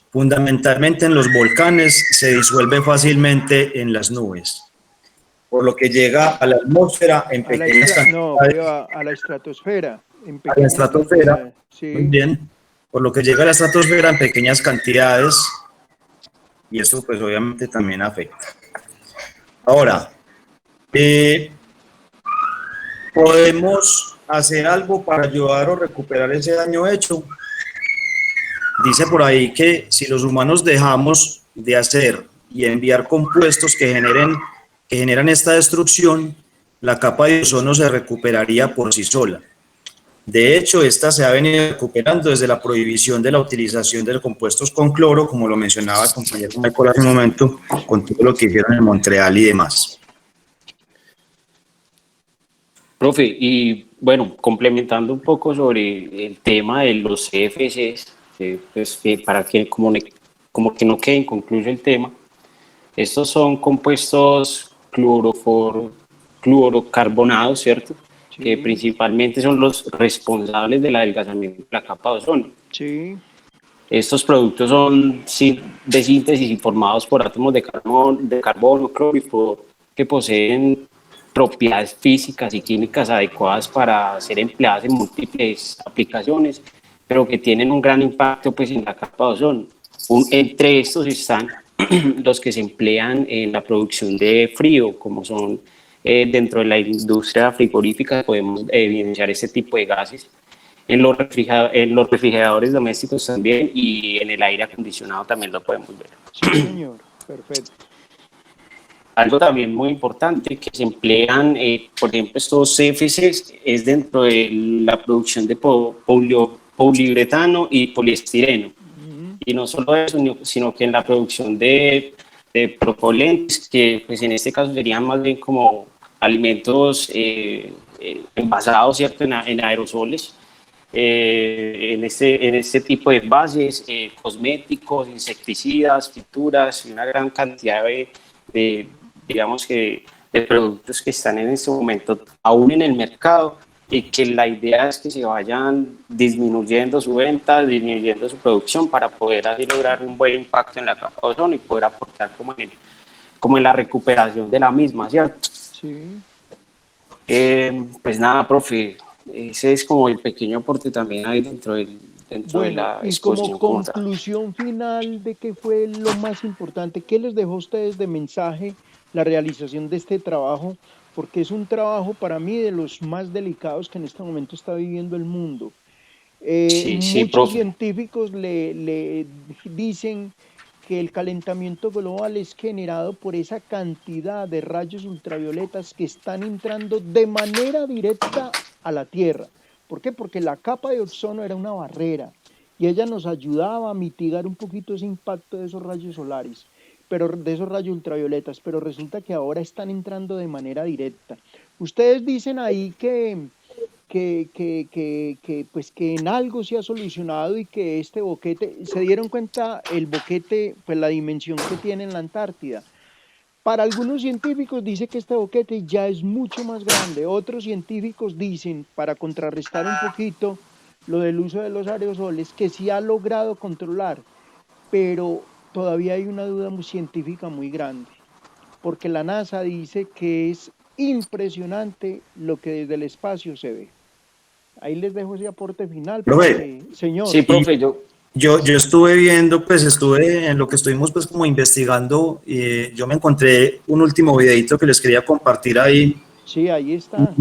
C: fundamentalmente en los volcanes, se disuelve fácilmente en las nubes, por lo que llega a la atmósfera en pequeñas cantidades.
A: No, a la estratosfera.
C: A la estratosfera, Muy bien. Por lo que llega a la estratosfera en pequeñas cantidades y esto pues obviamente también afecta. Ahora, ¿podemos hacer algo para ayudar o recuperar ese daño hecho? Dice por ahí que si los humanos dejamos de hacer y enviar compuestos que generan esta destrucción, la capa de ozono se recuperaría por sí sola. De hecho, esta se ha venido recuperando desde la prohibición de la utilización de compuestos con cloro, como lo mencionaba el compañero Michael hace un momento, con todo lo que hicieron en Montreal y demás.
B: Profe, y bueno, complementando un poco sobre el tema de los CFCs, pues, para que como que no quede inconcluso el tema, estos son compuestos clorocarbonados, ¿cierto? Sí. Que principalmente son los responsables del adelgazamiento de la capa de ozono.
A: Sí.
B: Estos productos son de síntesis y formados por átomos de carbono, cloro, que poseen propiedades físicas y químicas adecuadas para ser empleadas en múltiples aplicaciones, pero que tienen un gran impacto pues, en la capa de ozono. Entre estos están los que se emplean en la producción de frío, como son dentro de la industria frigorífica, podemos evidenciar este tipo de gases. En los refrigeradores domésticos también y en el aire acondicionado también lo podemos ver.
A: Sí, señor. Perfecto.
B: Algo también muy importante que se emplean, por ejemplo, estos CFCs es dentro de la producción de poliuretano y poliestireno. Y no solo eso, sino que en la producción de propolentes, que pues en este caso serían más bien como alimentos envasados, ¿cierto? En aerosoles. En este tipo de envases, cosméticos, insecticidas, pinturas y una gran cantidad digamos que de productos que están en este momento aún en el mercado y que la idea es que se vayan disminuyendo su venta, disminuyendo su producción para poder así lograr un buen impacto en la capa de ozono y poder aportar como en la recuperación de la misma, ¿cierto?
A: Sí.
B: Pues nada, profe, ese es como el pequeño aporte también ahí dentro de la exposición.
A: Y como conclusión final de qué fue lo más importante, ¿qué les dejó a ustedes de mensaje la realización de este trabajo? Porque es un trabajo para mí de los más delicados que en este momento está viviendo el mundo. Muchos científicos le dicen que el calentamiento global es generado por esa cantidad de rayos ultravioletas que están entrando de manera directa a la Tierra. ¿Por qué? Porque la capa de ozono era una barrera y ella nos ayudaba a mitigar un poquito ese impacto de esos rayos solares, de esos rayos ultravioletas, pero resulta que ahora están entrando de manera directa. Ustedes dicen ahí pues que en algo se ha solucionado y que este boquete, se dieron cuenta el boquete, pues la dimensión que tiene en la Antártida. Para algunos científicos dice que este boquete ya es mucho más grande. Otros científicos dicen, para contrarrestar un poquito lo del uso de los aerosoles, que sí ha logrado controlar, pero todavía hay una duda científica muy grande, porque la NASA dice que es impresionante lo que desde el espacio se ve. Ahí les dejo ese aporte final.
C: Profe,
A: señor.
B: Sí, profe,
C: yo estuve viendo, pues estuve en lo que estuvimos pues como investigando, yo me encontré un último videito que les quería compartir ahí.
A: Sí, ahí está.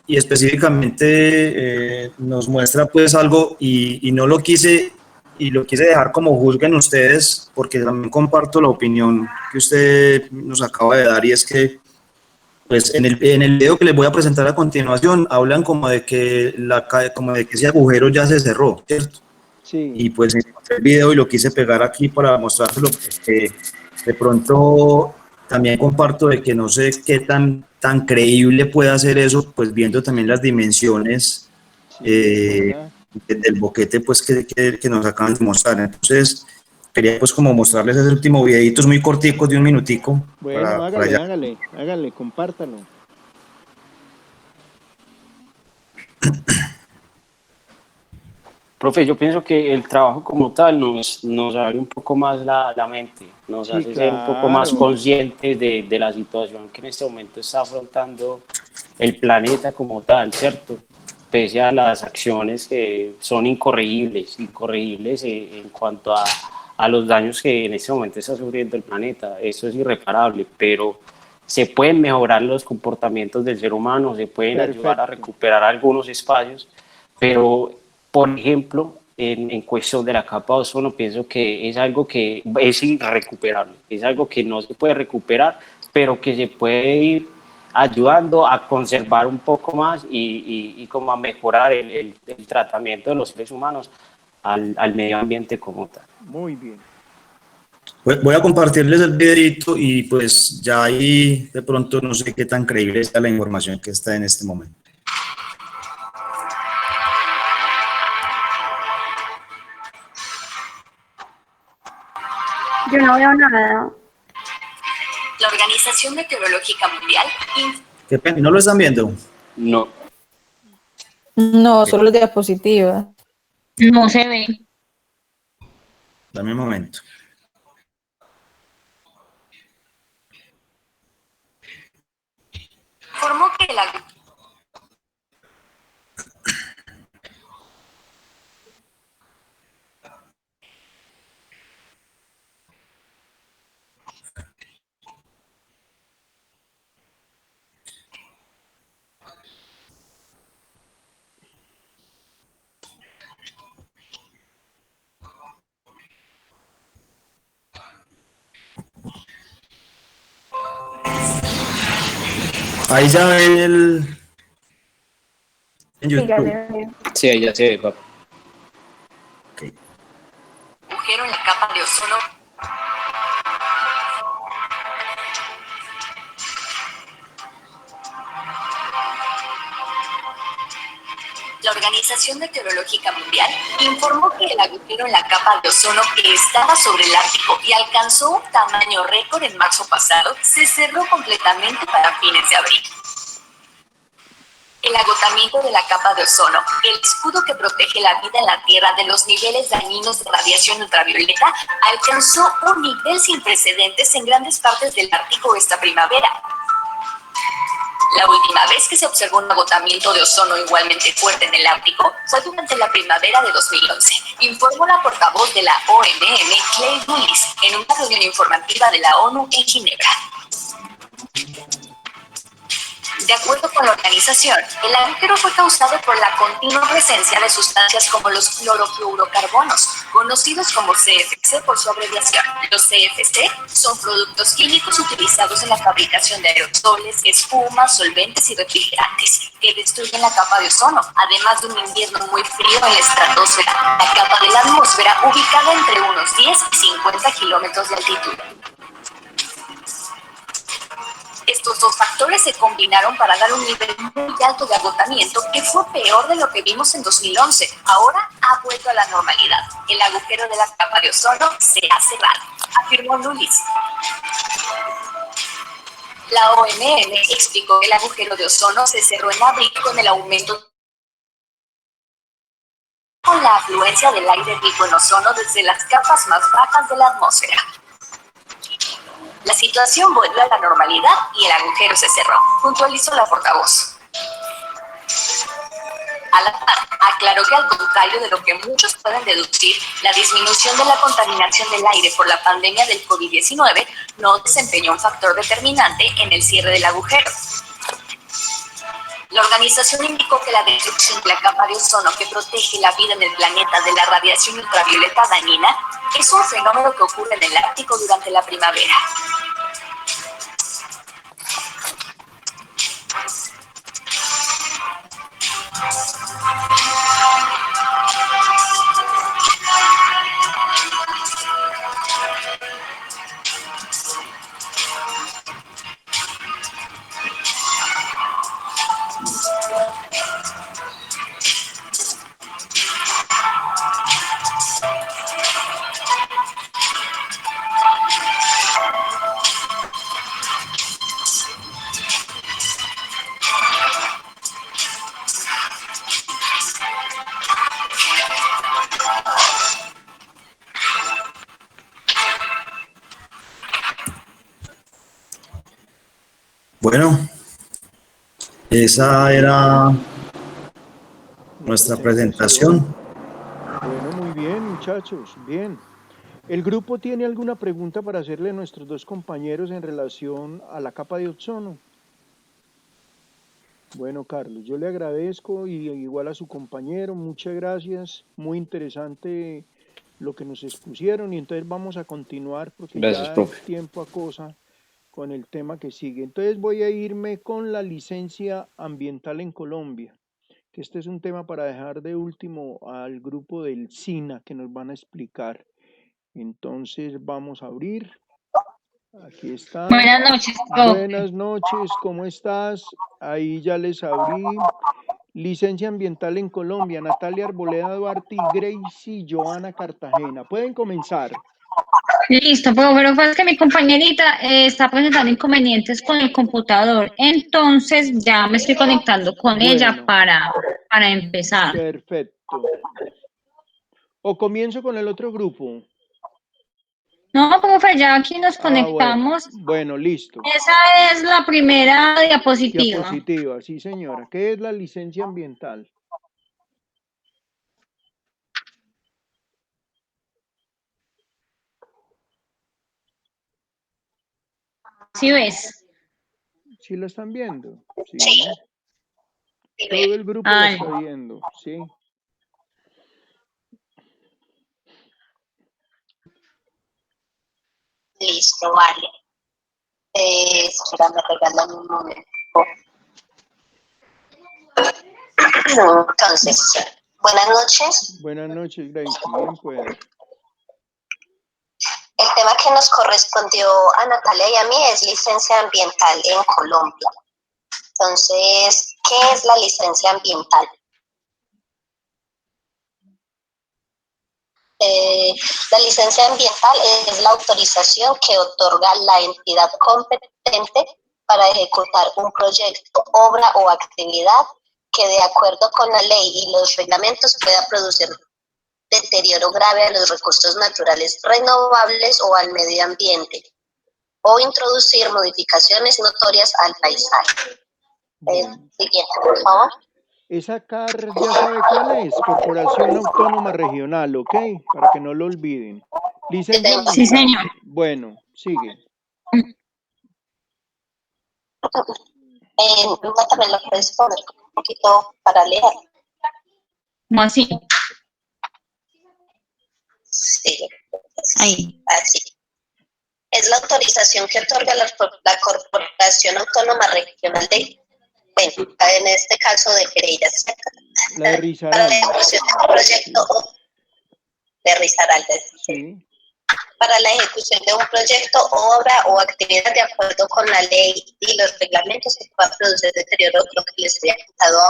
C: Y específicamente nos muestra pues algo y no lo quise, y lo quise dejar como juzguen ustedes, porque también comparto la opinión que usted nos acaba de dar, y es que pues en el video que les voy a presentar a continuación hablan como de que ese agujero ya se cerró, ¿cierto?
A: Sí.
C: Y pues encontré el video y lo quise pegar aquí para mostrárselo, porque de pronto también comparto de que no sé qué tan creíble puede ser eso, pues viendo también las dimensiones del boquete pues que nos acaban de mostrar. Entonces quería pues como mostrarles ese último videito, es muy cortico, de un minutico.
A: Bueno, hágale, compártalo.
B: Profe, yo pienso que el trabajo como tal nos abre un poco más la mente, nos hace ser un poco más conscientes de la situación que en este momento está afrontando el planeta como tal, ¿cierto? pese a las acciones que son incorregibles en cuanto a los daños que en este momento está sufriendo el planeta. Eso es irreparable, pero se pueden mejorar los comportamientos del ser humano, se pueden ayudar a recuperar algunos espacios, pero, por ejemplo, en cuestión de la capa de ozono, pienso que es algo que es irrecuperable, es algo que no se puede recuperar, pero que se puede ir ayudando a conservar un poco más y como a mejorar el tratamiento de los seres humanos al medio ambiente como tal.
A: Muy bien.
C: Voy a compartirles el videito y pues ya ahí de pronto no sé qué tan creíble está la información que está en este momento.
I: Yo no veo nada.
J: La Organización Meteorológica Mundial.
C: ¿Qué pena? ¿No lo están viendo?
B: No.
K: No, solo diapositiva.
L: No se ve.
C: Dame un momento.
J: Informó que la
C: Ahí ya ven el... En
I: Sí, ya se
C: YouTube.
I: ve.
B: Sí, ahí ya se ve, papá.
J: agujero en la capa de ozono. La Organización Meteorológica Mundial informó que el agujero en la capa de ozono que estaba sobre el Ártico y alcanzó un tamaño récord en marzo pasado, se cerró completamente para fines de abril. El agotamiento de la capa de ozono, el escudo que protege la vida en la Tierra de los niveles dañinos de radiación ultravioleta, alcanzó un nivel sin precedentes en grandes partes del Ártico esta primavera. La última vez que se observó un agotamiento de ozono igualmente fuerte en el Ártico fue durante la primavera de 2011, informó la portavoz de la OMM, Clay Willis, en una reunión informativa de la ONU en Ginebra. De acuerdo con la organización, el agujero fue causado por la continua presencia de sustancias como los clorofluorocarbonos, conocidos como CFC por su abreviación. Los CFC son productos químicos utilizados en la fabricación de aerosoles, espumas, solventes y refrigerantes, que destruyen la capa de ozono, además de un invierno muy frío en la estratosfera, la capa de la atmósfera ubicada entre unos 10 y 50 kilómetros de altitud. Estos dos factores se combinaron para dar un nivel muy alto de agotamiento que fue peor de lo que vimos en 2011. Ahora ha vuelto a la normalidad. El agujero de la capa de ozono se ha cerrado, afirmó Lulis. La OMM explicó que el agujero de ozono se cerró en abril con el aumento con la afluencia del aire rico en ozono desde las capas más bajas de la atmósfera. La situación volvió a la normalidad y el agujero se cerró, puntualizó la portavoz. Al par, aclaró que al contrario de lo que muchos pueden deducir, la disminución de la contaminación del aire por la pandemia del COVID-19 no desempeñó un factor determinante en el cierre del agujero. La organización indicó que la destrucción de la capa de ozono que protege la vida en el planeta de la radiación ultravioleta dañina es un fenómeno que ocurre en el Ártico durante la primavera.
C: Bueno, esa era nuestra presentación.
A: Bueno, muy bien, muchachos, bien. ¿El grupo tiene alguna pregunta para hacerle a nuestros dos compañeros en relación a la capa de ozono? Bueno, Carlos, yo le agradezco y igual a su compañero, muchas gracias, muy interesante lo que nos expusieron y entonces vamos a continuar porque
B: Gracias,
A: ya
B: profe.
A: el tiempo acosa con el tema que sigue. Entonces voy a irme con la licencia ambiental en Colombia, que este es un tema para dejar de último al grupo del SINA que nos van a explicar. Entonces vamos a abrir. Aquí está.
L: Buenas noches, profe.
A: Buenas noches, ¿cómo estás? Ahí ya les abrí. Licencia ambiental en Colombia, Natalia Arboleda Duarte y Gracie Joana Cartagena. Pueden comenzar.
L: Listo, pero fue que mi compañerita está presentando inconvenientes con el computador, entonces ya me estoy conectando con ella
A: Bueno,
L: para empezar.
A: perfecto. ¿O comienzo con el otro grupo?
L: No, profe, ya aquí nos
A: Bueno.
L: conectamos.
A: Bueno, listo.
L: Esa es la primera diapositiva.
A: Diapositiva, sí señora. ¿Qué es la licencia ambiental?
L: ¿Sí ves?
A: ¿Sí lo están viendo? Sí. Todo el grupo lo está viendo, sí.
M: Listo, vale. Espera, me regalan un momento. Entonces, buenas noches.
A: Buenas noches, Gracie. Bien, pues.
M: El tema que nos correspondió a Natalia y a mí es licencia ambiental en Colombia. Entonces, ¿qué es la licencia ambiental? La licencia ambiental es la autorización que otorga la entidad competente para ejecutar un proyecto, obra o actividad que de acuerdo con la ley y los reglamentos pueda producir deterioro grave a los recursos naturales renovables o al medio ambiente, o introducir modificaciones notorias al paisaje. Siguiente, por favor.
A: Esa CAR ya sabe cuál es, Corporación Autónoma Regional, ¿ok? Para que no lo olviden. Licencia ambiental.
L: Sí, señor.
A: Bueno, sigue.
M: También lo puedes poner un poquito para leer.
L: ¿Cómo así?
M: Sí.
L: Ahí.
M: Así. Es la autorización que otorga la Corporación Autónoma Regional de, bueno, en este caso de Pereira,
A: La de Risaralda.
M: para la ejecución de un proyecto de Risaralda.
A: Sí.
M: Para la ejecución de un proyecto, obra o actividad de acuerdo con la ley y los reglamentos que pueda producir deterioro, lo que les había contado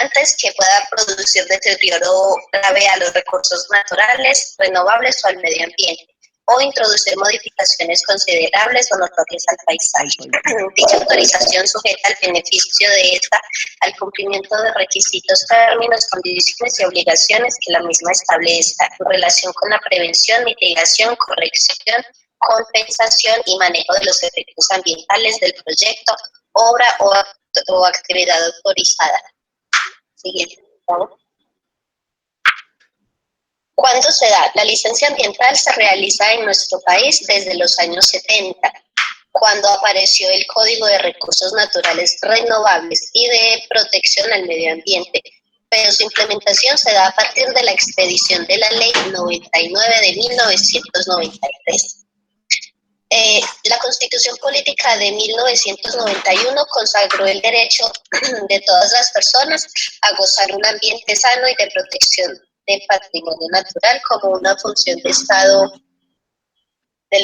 M: antes, que pueda producir deterioro grave a los recursos naturales, renovables o al medio ambiente, o introducir modificaciones considerables o notorias al paisaje. Dicha autorización sujeta al beneficio de esta al cumplimiento de requisitos, términos, condiciones y obligaciones que la misma establezca en relación con la prevención, mitigación, corrección, compensación y manejo de los efectos ambientales del proyecto, obra o actividad autorizada. Siguiente, por favor. ¿Cuándo se da? La licencia ambiental se realiza en nuestro país desde los años 70, cuando apareció el Código de Recursos Naturales Renovables y de Protección al Medio Ambiente, pero su implementación se da a partir de la expedición de la Ley 99 de 1993. La Constitución Política de 1991 consagró el derecho de todas las personas a gozar un ambiente sano y de protección de patrimonio natural como una función de Estado de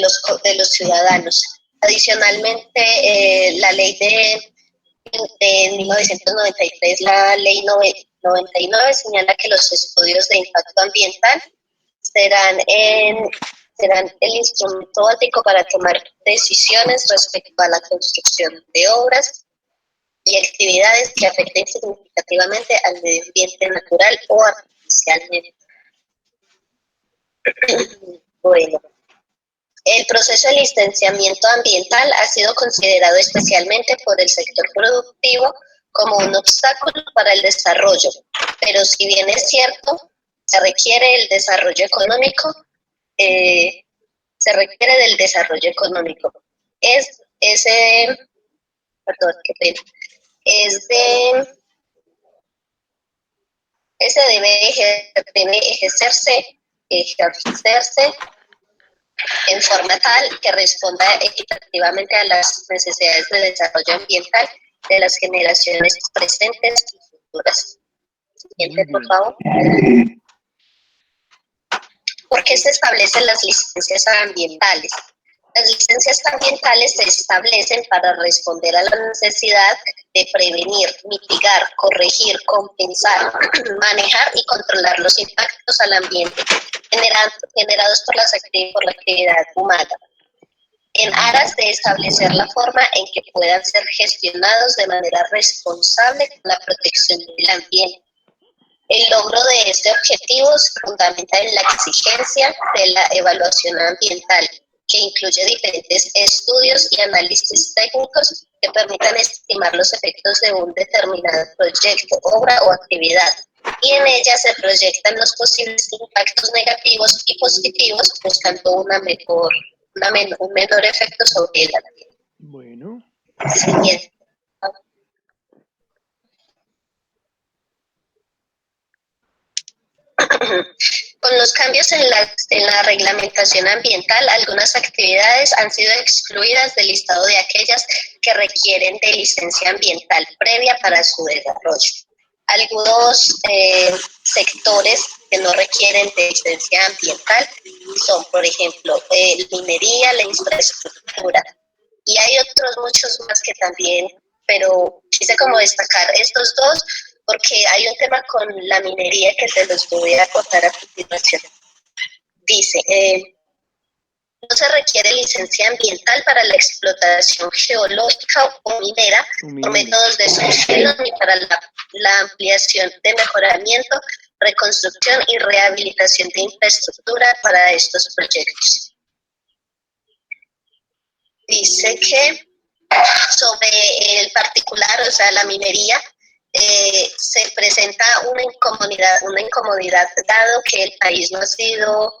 M: los ciudadanos. Adicionalmente, la ley de 1993, la ley 99, señala que los estudios de impacto ambiental serán el instrumento básico para tomar decisiones respecto a la construcción de obras y actividades que afecten significativamente al medio ambiente natural o artificialmente. Bueno, el proceso de licenciamiento ambiental ha sido considerado especialmente por el sector productivo como un obstáculo para el desarrollo. Pero si bien es cierto, se requiere el desarrollo económico, se requiere del desarrollo económico. Perdón, qué pena. Ese debe ejercerse en forma tal que responda equitativamente a las necesidades de desarrollo ambiental de las generaciones presentes y futuras. Siguiente, por favor. ¿Por qué se establecen las licencias ambientales? Las licencias ambientales se establecen para responder a la necesidad de prevenir, mitigar, corregir, compensar, manejar y controlar los impactos al ambiente generados por la actividad humana, en aras de establecer la forma en que puedan ser gestionados de manera responsable con la protección del ambiente. El logro de este objetivo se fundamenta en la exigencia de la evaluación ambiental, que incluye diferentes estudios y análisis técnicos que permitan estimar los efectos de un determinado proyecto, obra o actividad, y en ella se proyectan los posibles impactos negativos y positivos, buscando un menor efecto sobre el ambiente.
A: Bueno.
M: Siguiente. Con los cambios en la reglamentación ambiental, algunas actividades han sido excluidas del listado de aquellas que requieren de licencia ambiental previa para su desarrollo. Algunos sectores que no requieren de licencia ambiental son, por ejemplo, la minería, la infraestructura. Y hay otros muchos más que también, pero quise como destacar estos dos, porque hay un tema con la minería que se los voy a contar a continuación. Dice, no se requiere licencia ambiental para la explotación geológica o minera por métodos de suelo ni para la ampliación de mejoramiento, reconstrucción y rehabilitación de infraestructura para estos proyectos. Dice que sobre el particular, o sea, la minería, se presenta una incomodidad dado que el país no ha sido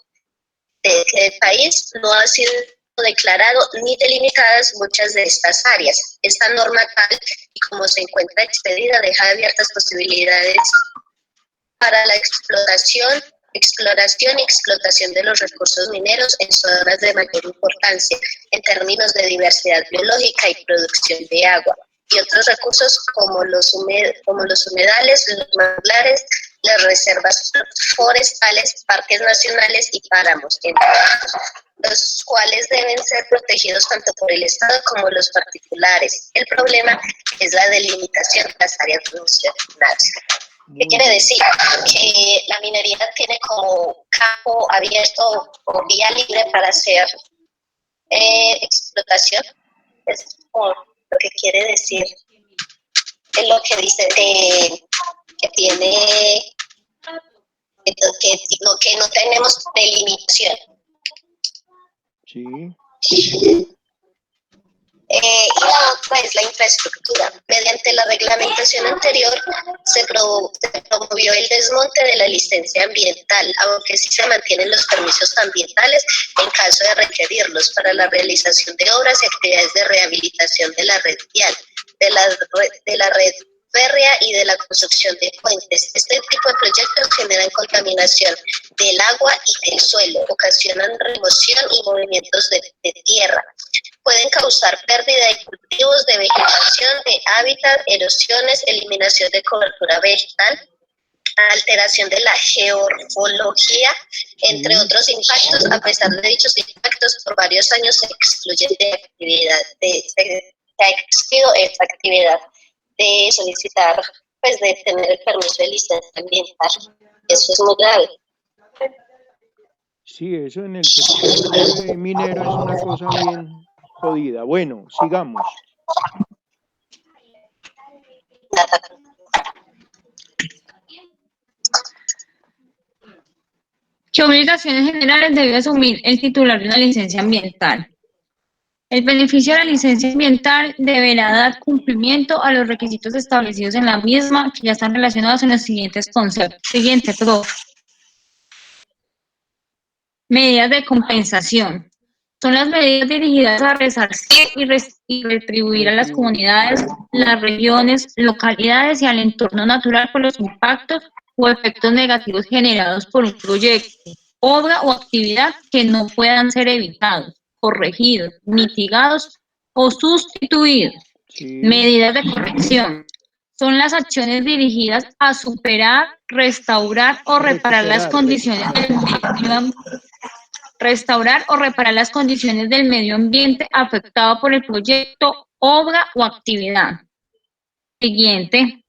M: declarado ni delimitadas muchas de estas áreas. Esta norma tal y como se encuentra expedida deja abiertas posibilidades para la exploración y explotación de los recursos mineros en zonas de mayor importancia en términos de diversidad biológica y producción de agua, y otros recursos como los humedales, los manglares, las reservas forestales, parques nacionales y páramos, entre otros, los cuales deben ser protegidos tanto por el Estado como los particulares. El problema es la delimitación de las áreas funcionales. ¿Qué quiere decir? Que la minería tiene como campo abierto o vía libre para hacer explotación. Es como lo que quiere decir. Es lo que dice que tiene, que no tenemos delimitación.
A: Sí.
M: Y la otra es la infraestructura. Mediante la reglamentación anterior se promovió el desmonte de la licencia ambiental, aunque sí se mantienen los permisos ambientales en caso de requerirlos para la realización de obras y actividades de rehabilitación de la red vial, de la red férrea y de la construcción de puentes. Este tipo de proyectos generan contaminación del agua y del suelo, ocasionan remoción y movimientos de tierra. Pueden causar pérdida de cultivos, de vegetación, de hábitat, erosiones, eliminación de cobertura vegetal, alteración de la geomorfología, entre otros impactos. A pesar de dichos impactos, por varios años se excluyen de actividad, se ha excluido esta actividad de solicitar, pues de tener el permiso de licencia ambiental. Eso es muy grave.
A: Sí, eso en el sector minero es una cosa bien jodida. Bueno, sigamos.
L: ¿Qué obligaciones generales debe asumir el titular de una licencia ambiental? El beneficio de la licencia ambiental deberá dar cumplimiento a los requisitos establecidos en la misma, que ya están relacionados en los siguientes conceptos. Siguiente, profe. Medidas de compensación. Son las medidas dirigidas a resarcir y retribuir a las comunidades, las regiones, localidades y al entorno natural por los impactos o efectos negativos generados por un proyecto, obra o actividad que no puedan ser evitados, corregidos, mitigados o sustituidos. Medidas de corrección. Son las acciones dirigidas a superar, restaurar o reparar las condiciones del medio ambiente. Restaurar o reparar las condiciones del medio ambiente afectado por el proyecto, obra o actividad. Siguiente.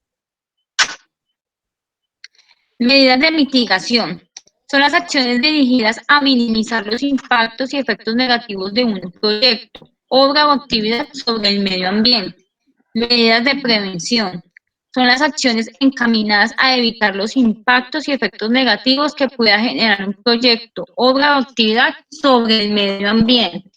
L: Medidas de mitigación. Son las acciones dirigidas a minimizar los impactos y efectos negativos de un proyecto, obra o actividad sobre el medio ambiente. Medidas de prevención. Son las acciones encaminadas a evitar los impactos y efectos negativos que pueda generar un proyecto, obra o actividad sobre el medio ambiente.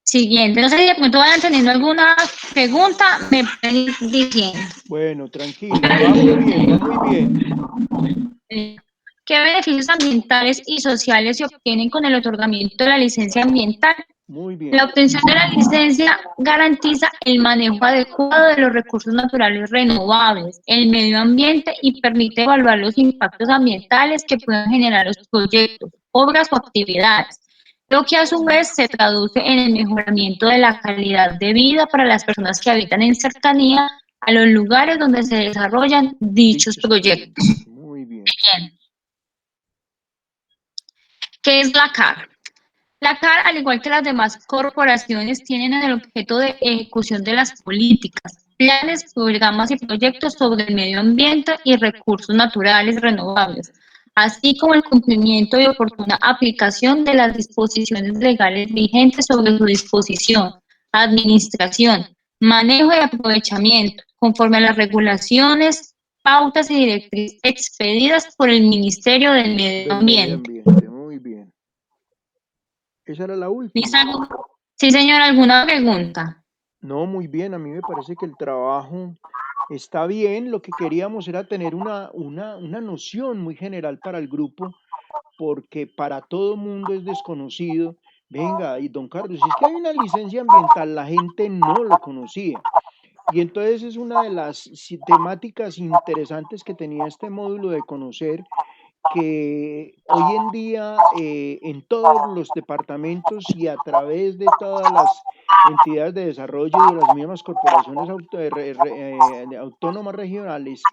L: Siguiente. No sé si de pronto vayan teniendo alguna pregunta, me pueden ir diciendo.
A: Bueno, tranquilo, va muy bien, va muy bien.
L: ¿Qué beneficios ambientales y sociales se obtienen con el otorgamiento de la licencia ambiental?
A: Muy bien.
L: La obtención de la licencia garantiza el manejo adecuado de los recursos naturales renovables, el medio ambiente y permite evaluar los impactos ambientales que puedan generar los proyectos, obras o actividades, lo que a su vez se traduce en el mejoramiento de la calidad de vida para las personas que habitan en cercanía a los lugares donde se desarrollan dichos proyectos.
A: Muy bien.
L: Bien. ¿Qué es la CAR? La CAR, al igual que las demás corporaciones, tienen el objeto de ejecución de las políticas, planes, programas y proyectos sobre el medio ambiente y recursos naturales renovables, así como el cumplimiento y oportuna aplicación de las disposiciones legales vigentes sobre su disposición, administración, manejo y aprovechamiento, conforme a las regulaciones, pautas y directrices expedidas por el Ministerio del Medio Ambiente.
A: Muy bien. Esa era la última.
L: Sí, señora, ¿alguna pregunta?
A: No, muy bien. A mí me parece que el trabajo está bien. Lo que queríamos era tener una noción muy general para el grupo, porque para todo mundo es desconocido. Venga, y don Carlos, si es que hay una licencia ambiental, la gente no lo conocía. Y entonces es una de las temáticas interesantes que tenía este módulo de conocer que hoy en día en todos los departamentos y a través de todas las entidades de desarrollo y de las mismas corporaciones autónomas regionales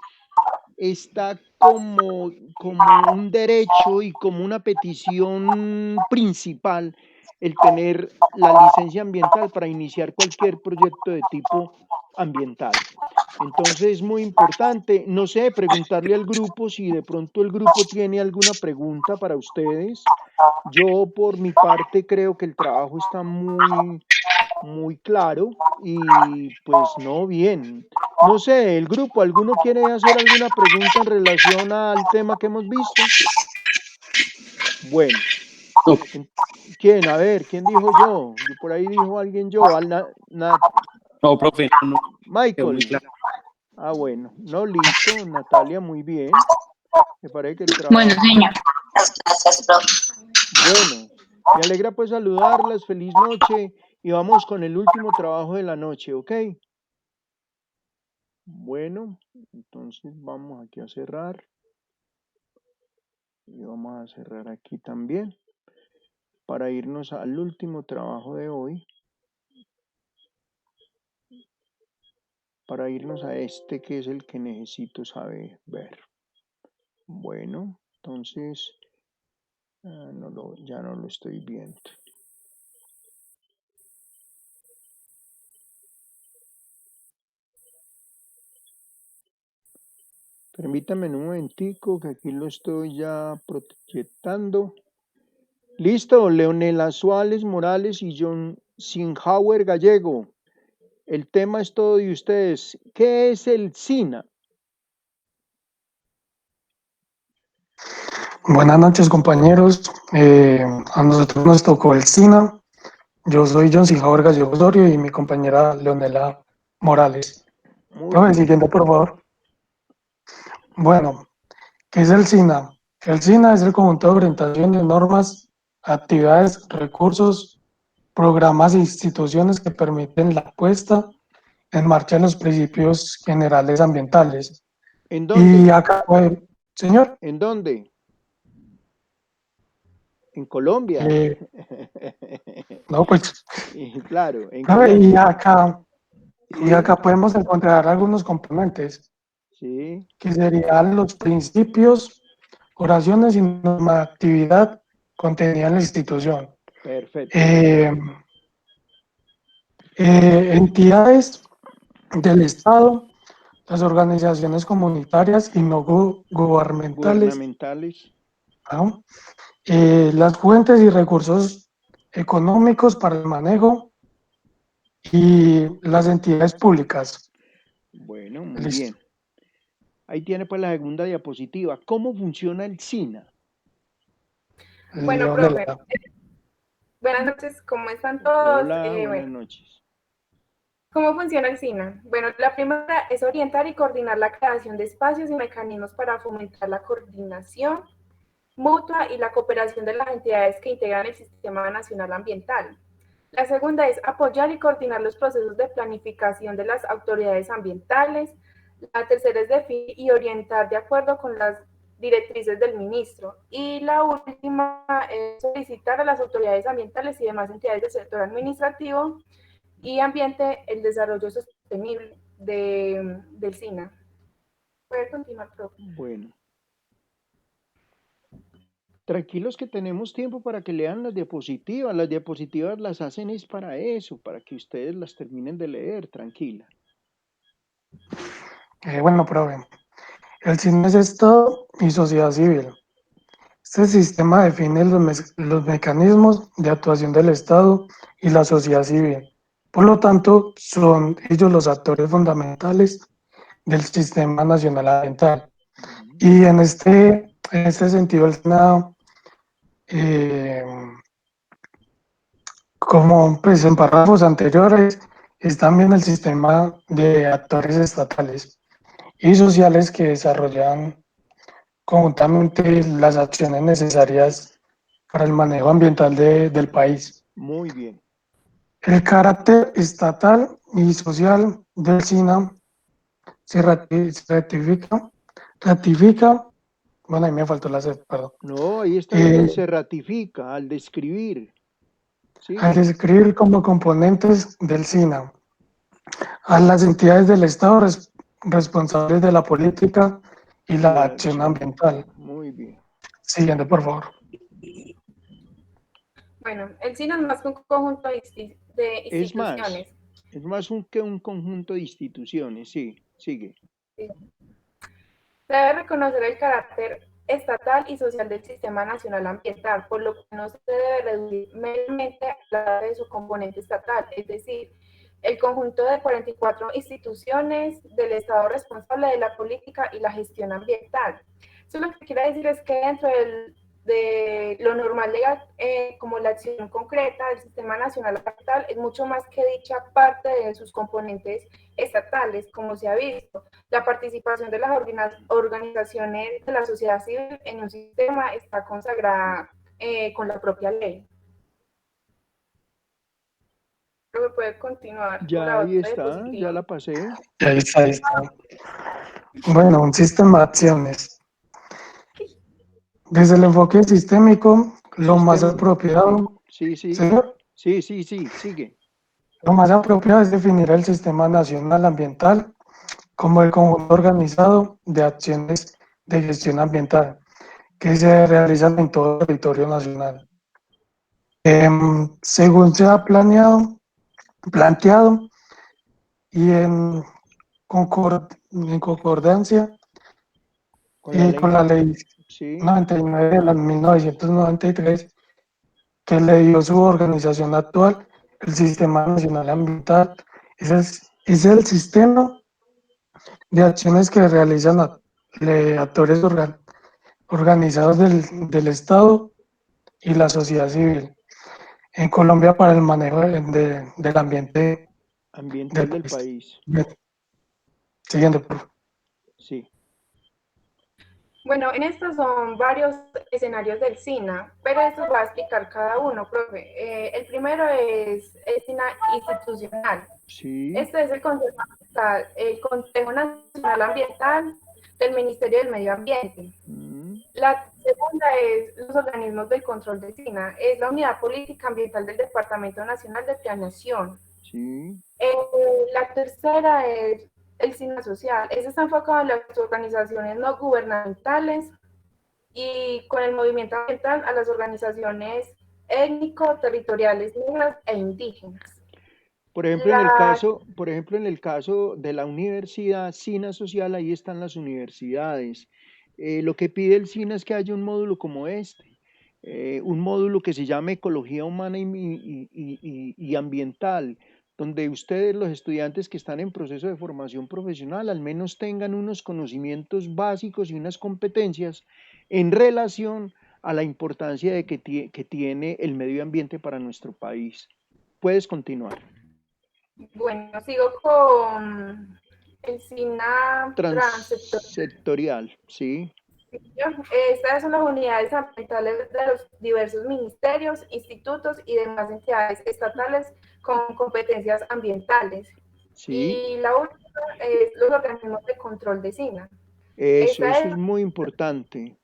A: está como un derecho y como una petición principal el tener la licencia ambiental para iniciar cualquier proyecto de tipo ambiental. Entonces es muy importante, no sé, preguntarle al grupo si de pronto el grupo tiene alguna pregunta para ustedes. Yo por mi parte creo que el trabajo está muy claro y pues no, bien. No sé, el grupo, ¿alguno quiere hacer alguna pregunta en relación al tema que hemos visto? Bueno. ¿Quién? A ver, ¿quién dijo yo? Por ahí dijo alguien yo.
B: No, profe, no.
A: Michael. Ah, bueno. No, listo. Natalia, muy bien. Me parece que el trabajo...
L: Bueno, señor.
M: Gracias, profe.
A: Bueno, me alegra pues saludarlas. Feliz noche. Y vamos con el último trabajo de la noche, ¿ok? Bueno, entonces vamos aquí a cerrar. Y vamos a cerrar aquí también, para irnos al último trabajo de hoy, para irnos a este que es el que necesito saber ver. Bueno, entonces ya no lo estoy viendo. Permítame un momentico que aquí lo estoy ya proyectando. Listo, Leonela Suárez Morales y John Sinhauer Gallego. El tema es todo de ustedes. ¿Qué es el SINA?
N: Buenas noches, compañeros. A nosotros nos tocó el SINA. Yo soy John Jorge Gallego Osorio y mi compañera Leonela Morales.
A: Muy
N: Profe,
A: bien.
N: siguiente, por favor. Bueno, ¿qué es el SINA? El SINA es el conjunto de orientaciones, normas, actividades, recursos, programas e instituciones que permiten la puesta en marcha de los principios generales ambientales.
A: ¿En
N: Y
A: dónde?
N: acá, señor,
A: ¿En dónde? En Colombia.
N: no, pues,
A: Claro, en
N: profe,
A: Colombia.
N: y acá podemos encontrar algunos componentes,
A: Sí,
N: que serían los principios, oraciones y normatividad contenida en la institución.
A: perfecto.
N: Eh, Entidades del Estado, las organizaciones comunitarias y no gubernamentales,
A: Gubernamentales.
N: ¿no? Las fuentes y recursos económicos para el manejo y las entidades públicas.
A: Bueno, muy
N: Listo.
A: bien. Ahí tiene pues la segunda diapositiva. ¿Cómo funciona el SINA?
I: Bueno, profe,
N: Leonela.
I: buenas noches, ¿cómo están todos?
A: Hola, buenas
I: Bueno,
A: noches.
I: ¿cómo funciona el SINA? Bueno, la primera es orientar y coordinar la creación de espacios y mecanismos para fomentar la coordinación mutua y la cooperación de las entidades que integran el Sistema Nacional Ambiental. La segunda es apoyar y coordinar los procesos de planificación de las autoridades ambientales. La tercera es definir y orientar de acuerdo con las directrices del ministro. Y la última es solicitar a las autoridades ambientales y demás entidades del sector administrativo y ambiente el desarrollo sostenible del SINA. Puede continuar, profe.
A: Bueno. Tranquilos que tenemos tiempo para que lean las diapositivas. Las diapositivas las hacen es para eso, para que ustedes las terminen de leer, tranquila.
N: Bueno, profe, el SINA es Estado y sociedad civil. Este sistema define los mecanismos de actuación del Estado y la sociedad civil. Por lo tanto, son ellos los actores fundamentales del Sistema Nacional Ambiental. Y en este sentido, el SINA, como pues, en párrafos anteriores, es también el sistema de actores estatales y sociales que desarrollan conjuntamente las acciones necesarias para el manejo ambiental del país.
A: Muy bien.
N: El carácter estatal y social del SINA se ratifica, bueno, ahí me faltó la C, perdón,
A: No, ahí está bien, se ratifica al describir.
N: al
A: Sigue.
N: describir como componentes del SINA a las entidades del Estado responsables de la política y la acción ambiental.
A: Muy bien.
N: Siguiente, por favor.
I: Bueno, el SINA es más que un conjunto de instituciones.
A: Es más que un conjunto de instituciones, sí, sigue.
I: Sí. Se debe reconocer el carácter estatal y social del Sistema Nacional Ambiental, por lo que no se debe reducir meramente a la de su componente estatal, es decir, el conjunto de 44 instituciones del Estado responsable de la política y la gestión ambiental. Eso lo que quiere decir es que dentro de lo normal legal, como la acción concreta del Sistema Nacional Ambiental, es mucho más que dicha parte de sus componentes estatales, como se ha visto. La participación de las organizaciones de la sociedad civil en un sistema está consagrada con la propia ley. Creo que puede continuar.
A: Ya ahí está, ya la pasé.
N: Ahí está. Bueno, un sistema de acciones. Desde el enfoque sistémico, lo más apropiado.
A: Sí,
N: ¿Señor?
A: Sí, sigue.
N: Lo más apropiado es definir el Sistema Nacional Ambiental como el conjunto organizado de acciones de gestión ambiental que se realizan en todo el territorio nacional. Según se ha planteado y en concordancia con la ley 99 de 1993, que le dio su organización actual, el Sistema Nacional Ambiental es el sistema de acciones que realizan actores organizados del Estado y la sociedad civil en Colombia para el manejo del ambiente
A: Ambiental del
N: país.
A: país.
N: Siguiente, por favor.
A: Sí.
I: Bueno, en estos son varios escenarios del SINA, pero estos voy a explicar cada uno, profe. El primero es el SINA institucional.
A: Sí.
I: Este es el Consejo Nacional Ambiental del Ministerio del Medio Ambiente. La segunda es los organismos del control del SINA, es la Unidad Política Ambiental del Departamento Nacional de Planeación.
A: Sí.
I: La tercera es el SINA Social. Este está enfocado en las organizaciones no gubernamentales y con el movimiento ambiental a las organizaciones étnico-territoriales negras e indígenas.
A: Por ejemplo, en el caso de la universidad SINA Social, ahí están las universidades. Lo que pide el SINA es que haya un módulo como este, un módulo que se llame Ecología Humana y Ambiental, donde ustedes, los estudiantes que están en proceso de formación profesional, al menos tengan unos conocimientos básicos y unas competencias en relación a la importancia que tiene el medio ambiente para nuestro país. Puedes continuar.
I: Bueno, sigo con el SINA
A: Transsectorial, sí.
I: Estas son las unidades ambientales de los diversos ministerios, institutos y demás entidades estatales con competencias ambientales.
A: Sí.
I: Y la última es los organismos de control de SINA.
A: Eso es muy importante.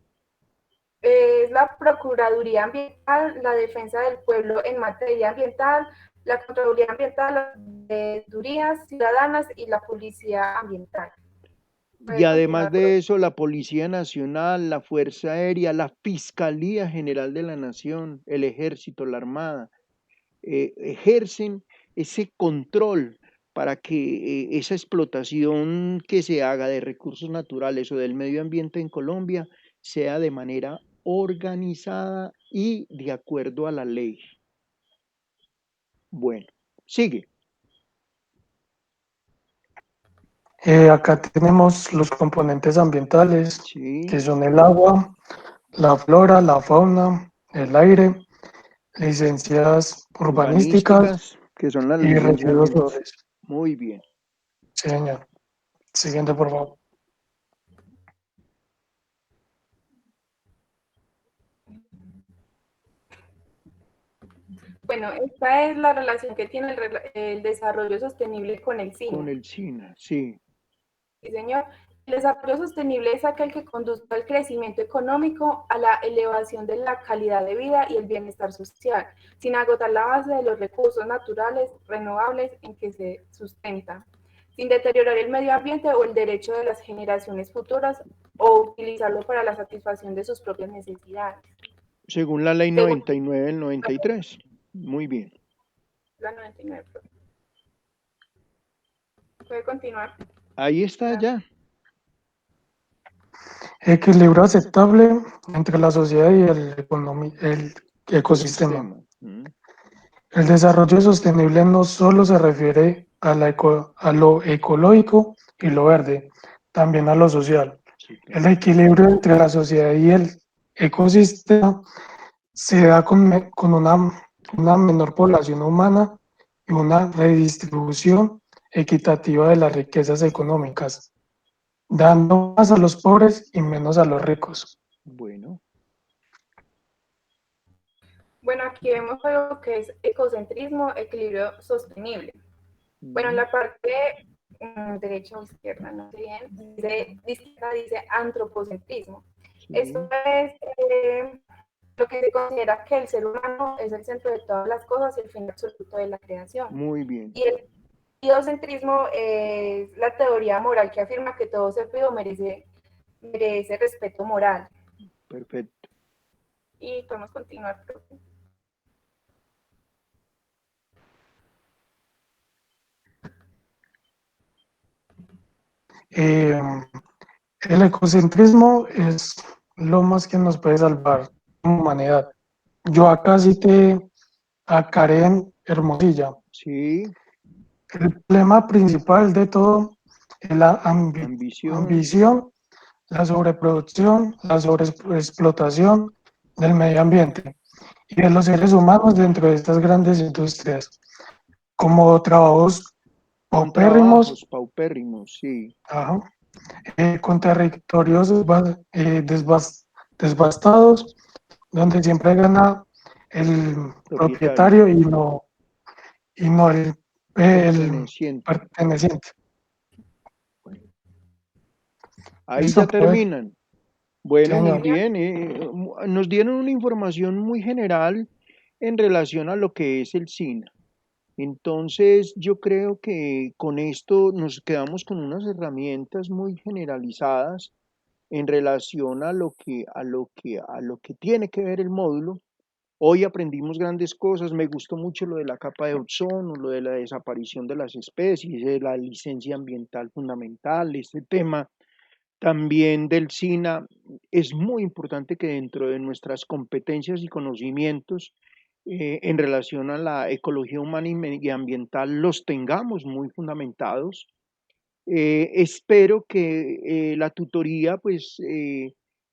I: Es la Procuraduría Ambiental, la Defensa del Pueblo en materia ambiental, la Contraloría Ambiental, las Veedurías Ciudadanas y la Policía Ambiental.
A: Y además de eso, la Policía Nacional, la Fuerza Aérea, la Fiscalía General de la Nación, el Ejército, la Armada, ejercen ese control para que esa explotación que se haga de recursos naturales o del medio ambiente en Colombia sea de manera organizada y de acuerdo a la ley. Bueno, sigue.
N: Acá tenemos los componentes ambientales,
A: sí,
N: que son el agua, la flora, la fauna, el aire, licencias urbanísticas
A: que son las
N: y
A: licencias
N: residuos
A: ambientales.
N: sólidos.
A: Muy bien.
N: Sí, señor. Siguiente, por favor.
I: Bueno, esta es la relación que tiene el desarrollo sostenible con el SINA.
A: Con el SINA, sí.
I: Sí, señor. El desarrollo sostenible es aquel que conduzca al crecimiento económico, a la elevación de la calidad de vida y el bienestar social, sin agotar la base de los recursos naturales renovables en que se sustenta, sin deteriorar el medio ambiente o el derecho de las generaciones futuras o utilizarlo para la satisfacción de sus propias necesidades.
A: Según la ley 99 del 93. Muy bien.
I: La 99. ¿Puede continuar?
A: Ahí está ya.
N: Equilibrio aceptable entre la sociedad y el ecosistema. El desarrollo sostenible no solo se refiere a lo ecológico y lo verde, también a lo social. El equilibrio entre la sociedad y el ecosistema se da con una menor población humana y una redistribución equitativa de las riquezas económicas, dando más a los pobres y menos a los ricos.
A: Bueno.
I: Bueno, aquí vemos algo que es ecocentrismo, equilibrio sostenible. Bueno, en la parte derecha o izquierda, no sé bien, dice antropocentrismo. Sí. Esto es lo que se considera que el ser humano es el centro de todas las cosas y el fin absoluto de la creación.
A: Muy bien.
I: Y el biocentrismo es la teoría moral que afirma que todo ser vivo merece respeto moral.
A: Perfecto.
I: Y podemos continuar.
N: El ecocentrismo es lo más que nos puede salvar como humanidad. Yo acá cité a Karen Hermosilla.
A: Sí.
N: El problema principal de todo es la ambición, la sobreproducción, la sobreexplotación del medio ambiente y de los seres humanos dentro de estas grandes industrias, como trabajos
A: Con
N: paupérrimos,
A: trabajos paupérrimos, sí.
N: ajá, con territorios devastados, donde siempre gana el propietario y no el
A: Perteneciente.
N: perteneciente.
A: Ahí
N: Listo,
A: ya
N: pues.
A: terminan. Bueno, muy
N: Señor.
A: bien. Nos dieron una información muy general en relación a lo que es el SINA. Entonces, yo creo que con esto nos quedamos con unas herramientas muy generalizadas en relación a lo que tiene que ver el módulo. Hoy aprendimos grandes cosas, me gustó mucho lo de la capa de ozono, lo de la desaparición de las especies, de la licencia ambiental fundamental, este tema también del SINA. Es muy importante que dentro de nuestras competencias y conocimientos en relación a la ecología humana y medioambiental los tengamos muy fundamentados. Espero que la tutoría, pues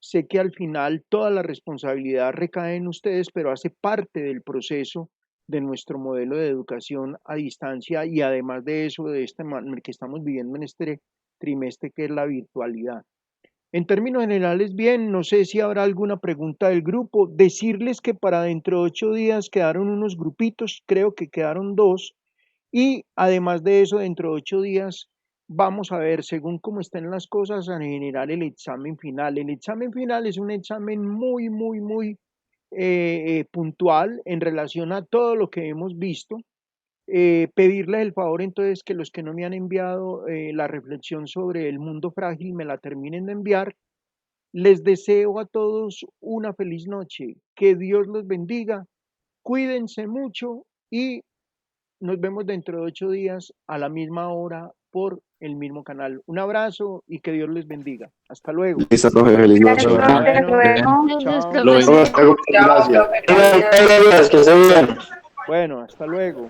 A: sé que al final toda la responsabilidad recae en ustedes, pero hace parte del proceso de nuestro modelo de educación a distancia y además de eso, de este que estamos viviendo en este trimestre, que es la virtualidad. En términos generales, bien, no sé si habrá alguna pregunta del grupo. Decirles que para dentro de 8 días quedaron unos grupitos, creo que quedaron 2, y además de eso, dentro de 8 días vamos a ver, según cómo estén las cosas, a generar el examen final. El examen final es un examen muy puntual en relación a todo lo que hemos visto. Pedirles el favor entonces que los que no me han enviado la reflexión sobre el mundo frágil me la terminen de enviar. Les deseo a todos una feliz noche, que Dios los bendiga, cuídense mucho y nos vemos dentro de 8 días a la misma hora por el mismo canal. Un abrazo y que Dios les bendiga. Hasta luego.
O: Listo, profe, feliz noche.
A: Chao.
O: Lo bendiga. Gracias.
A: Bueno, hasta luego.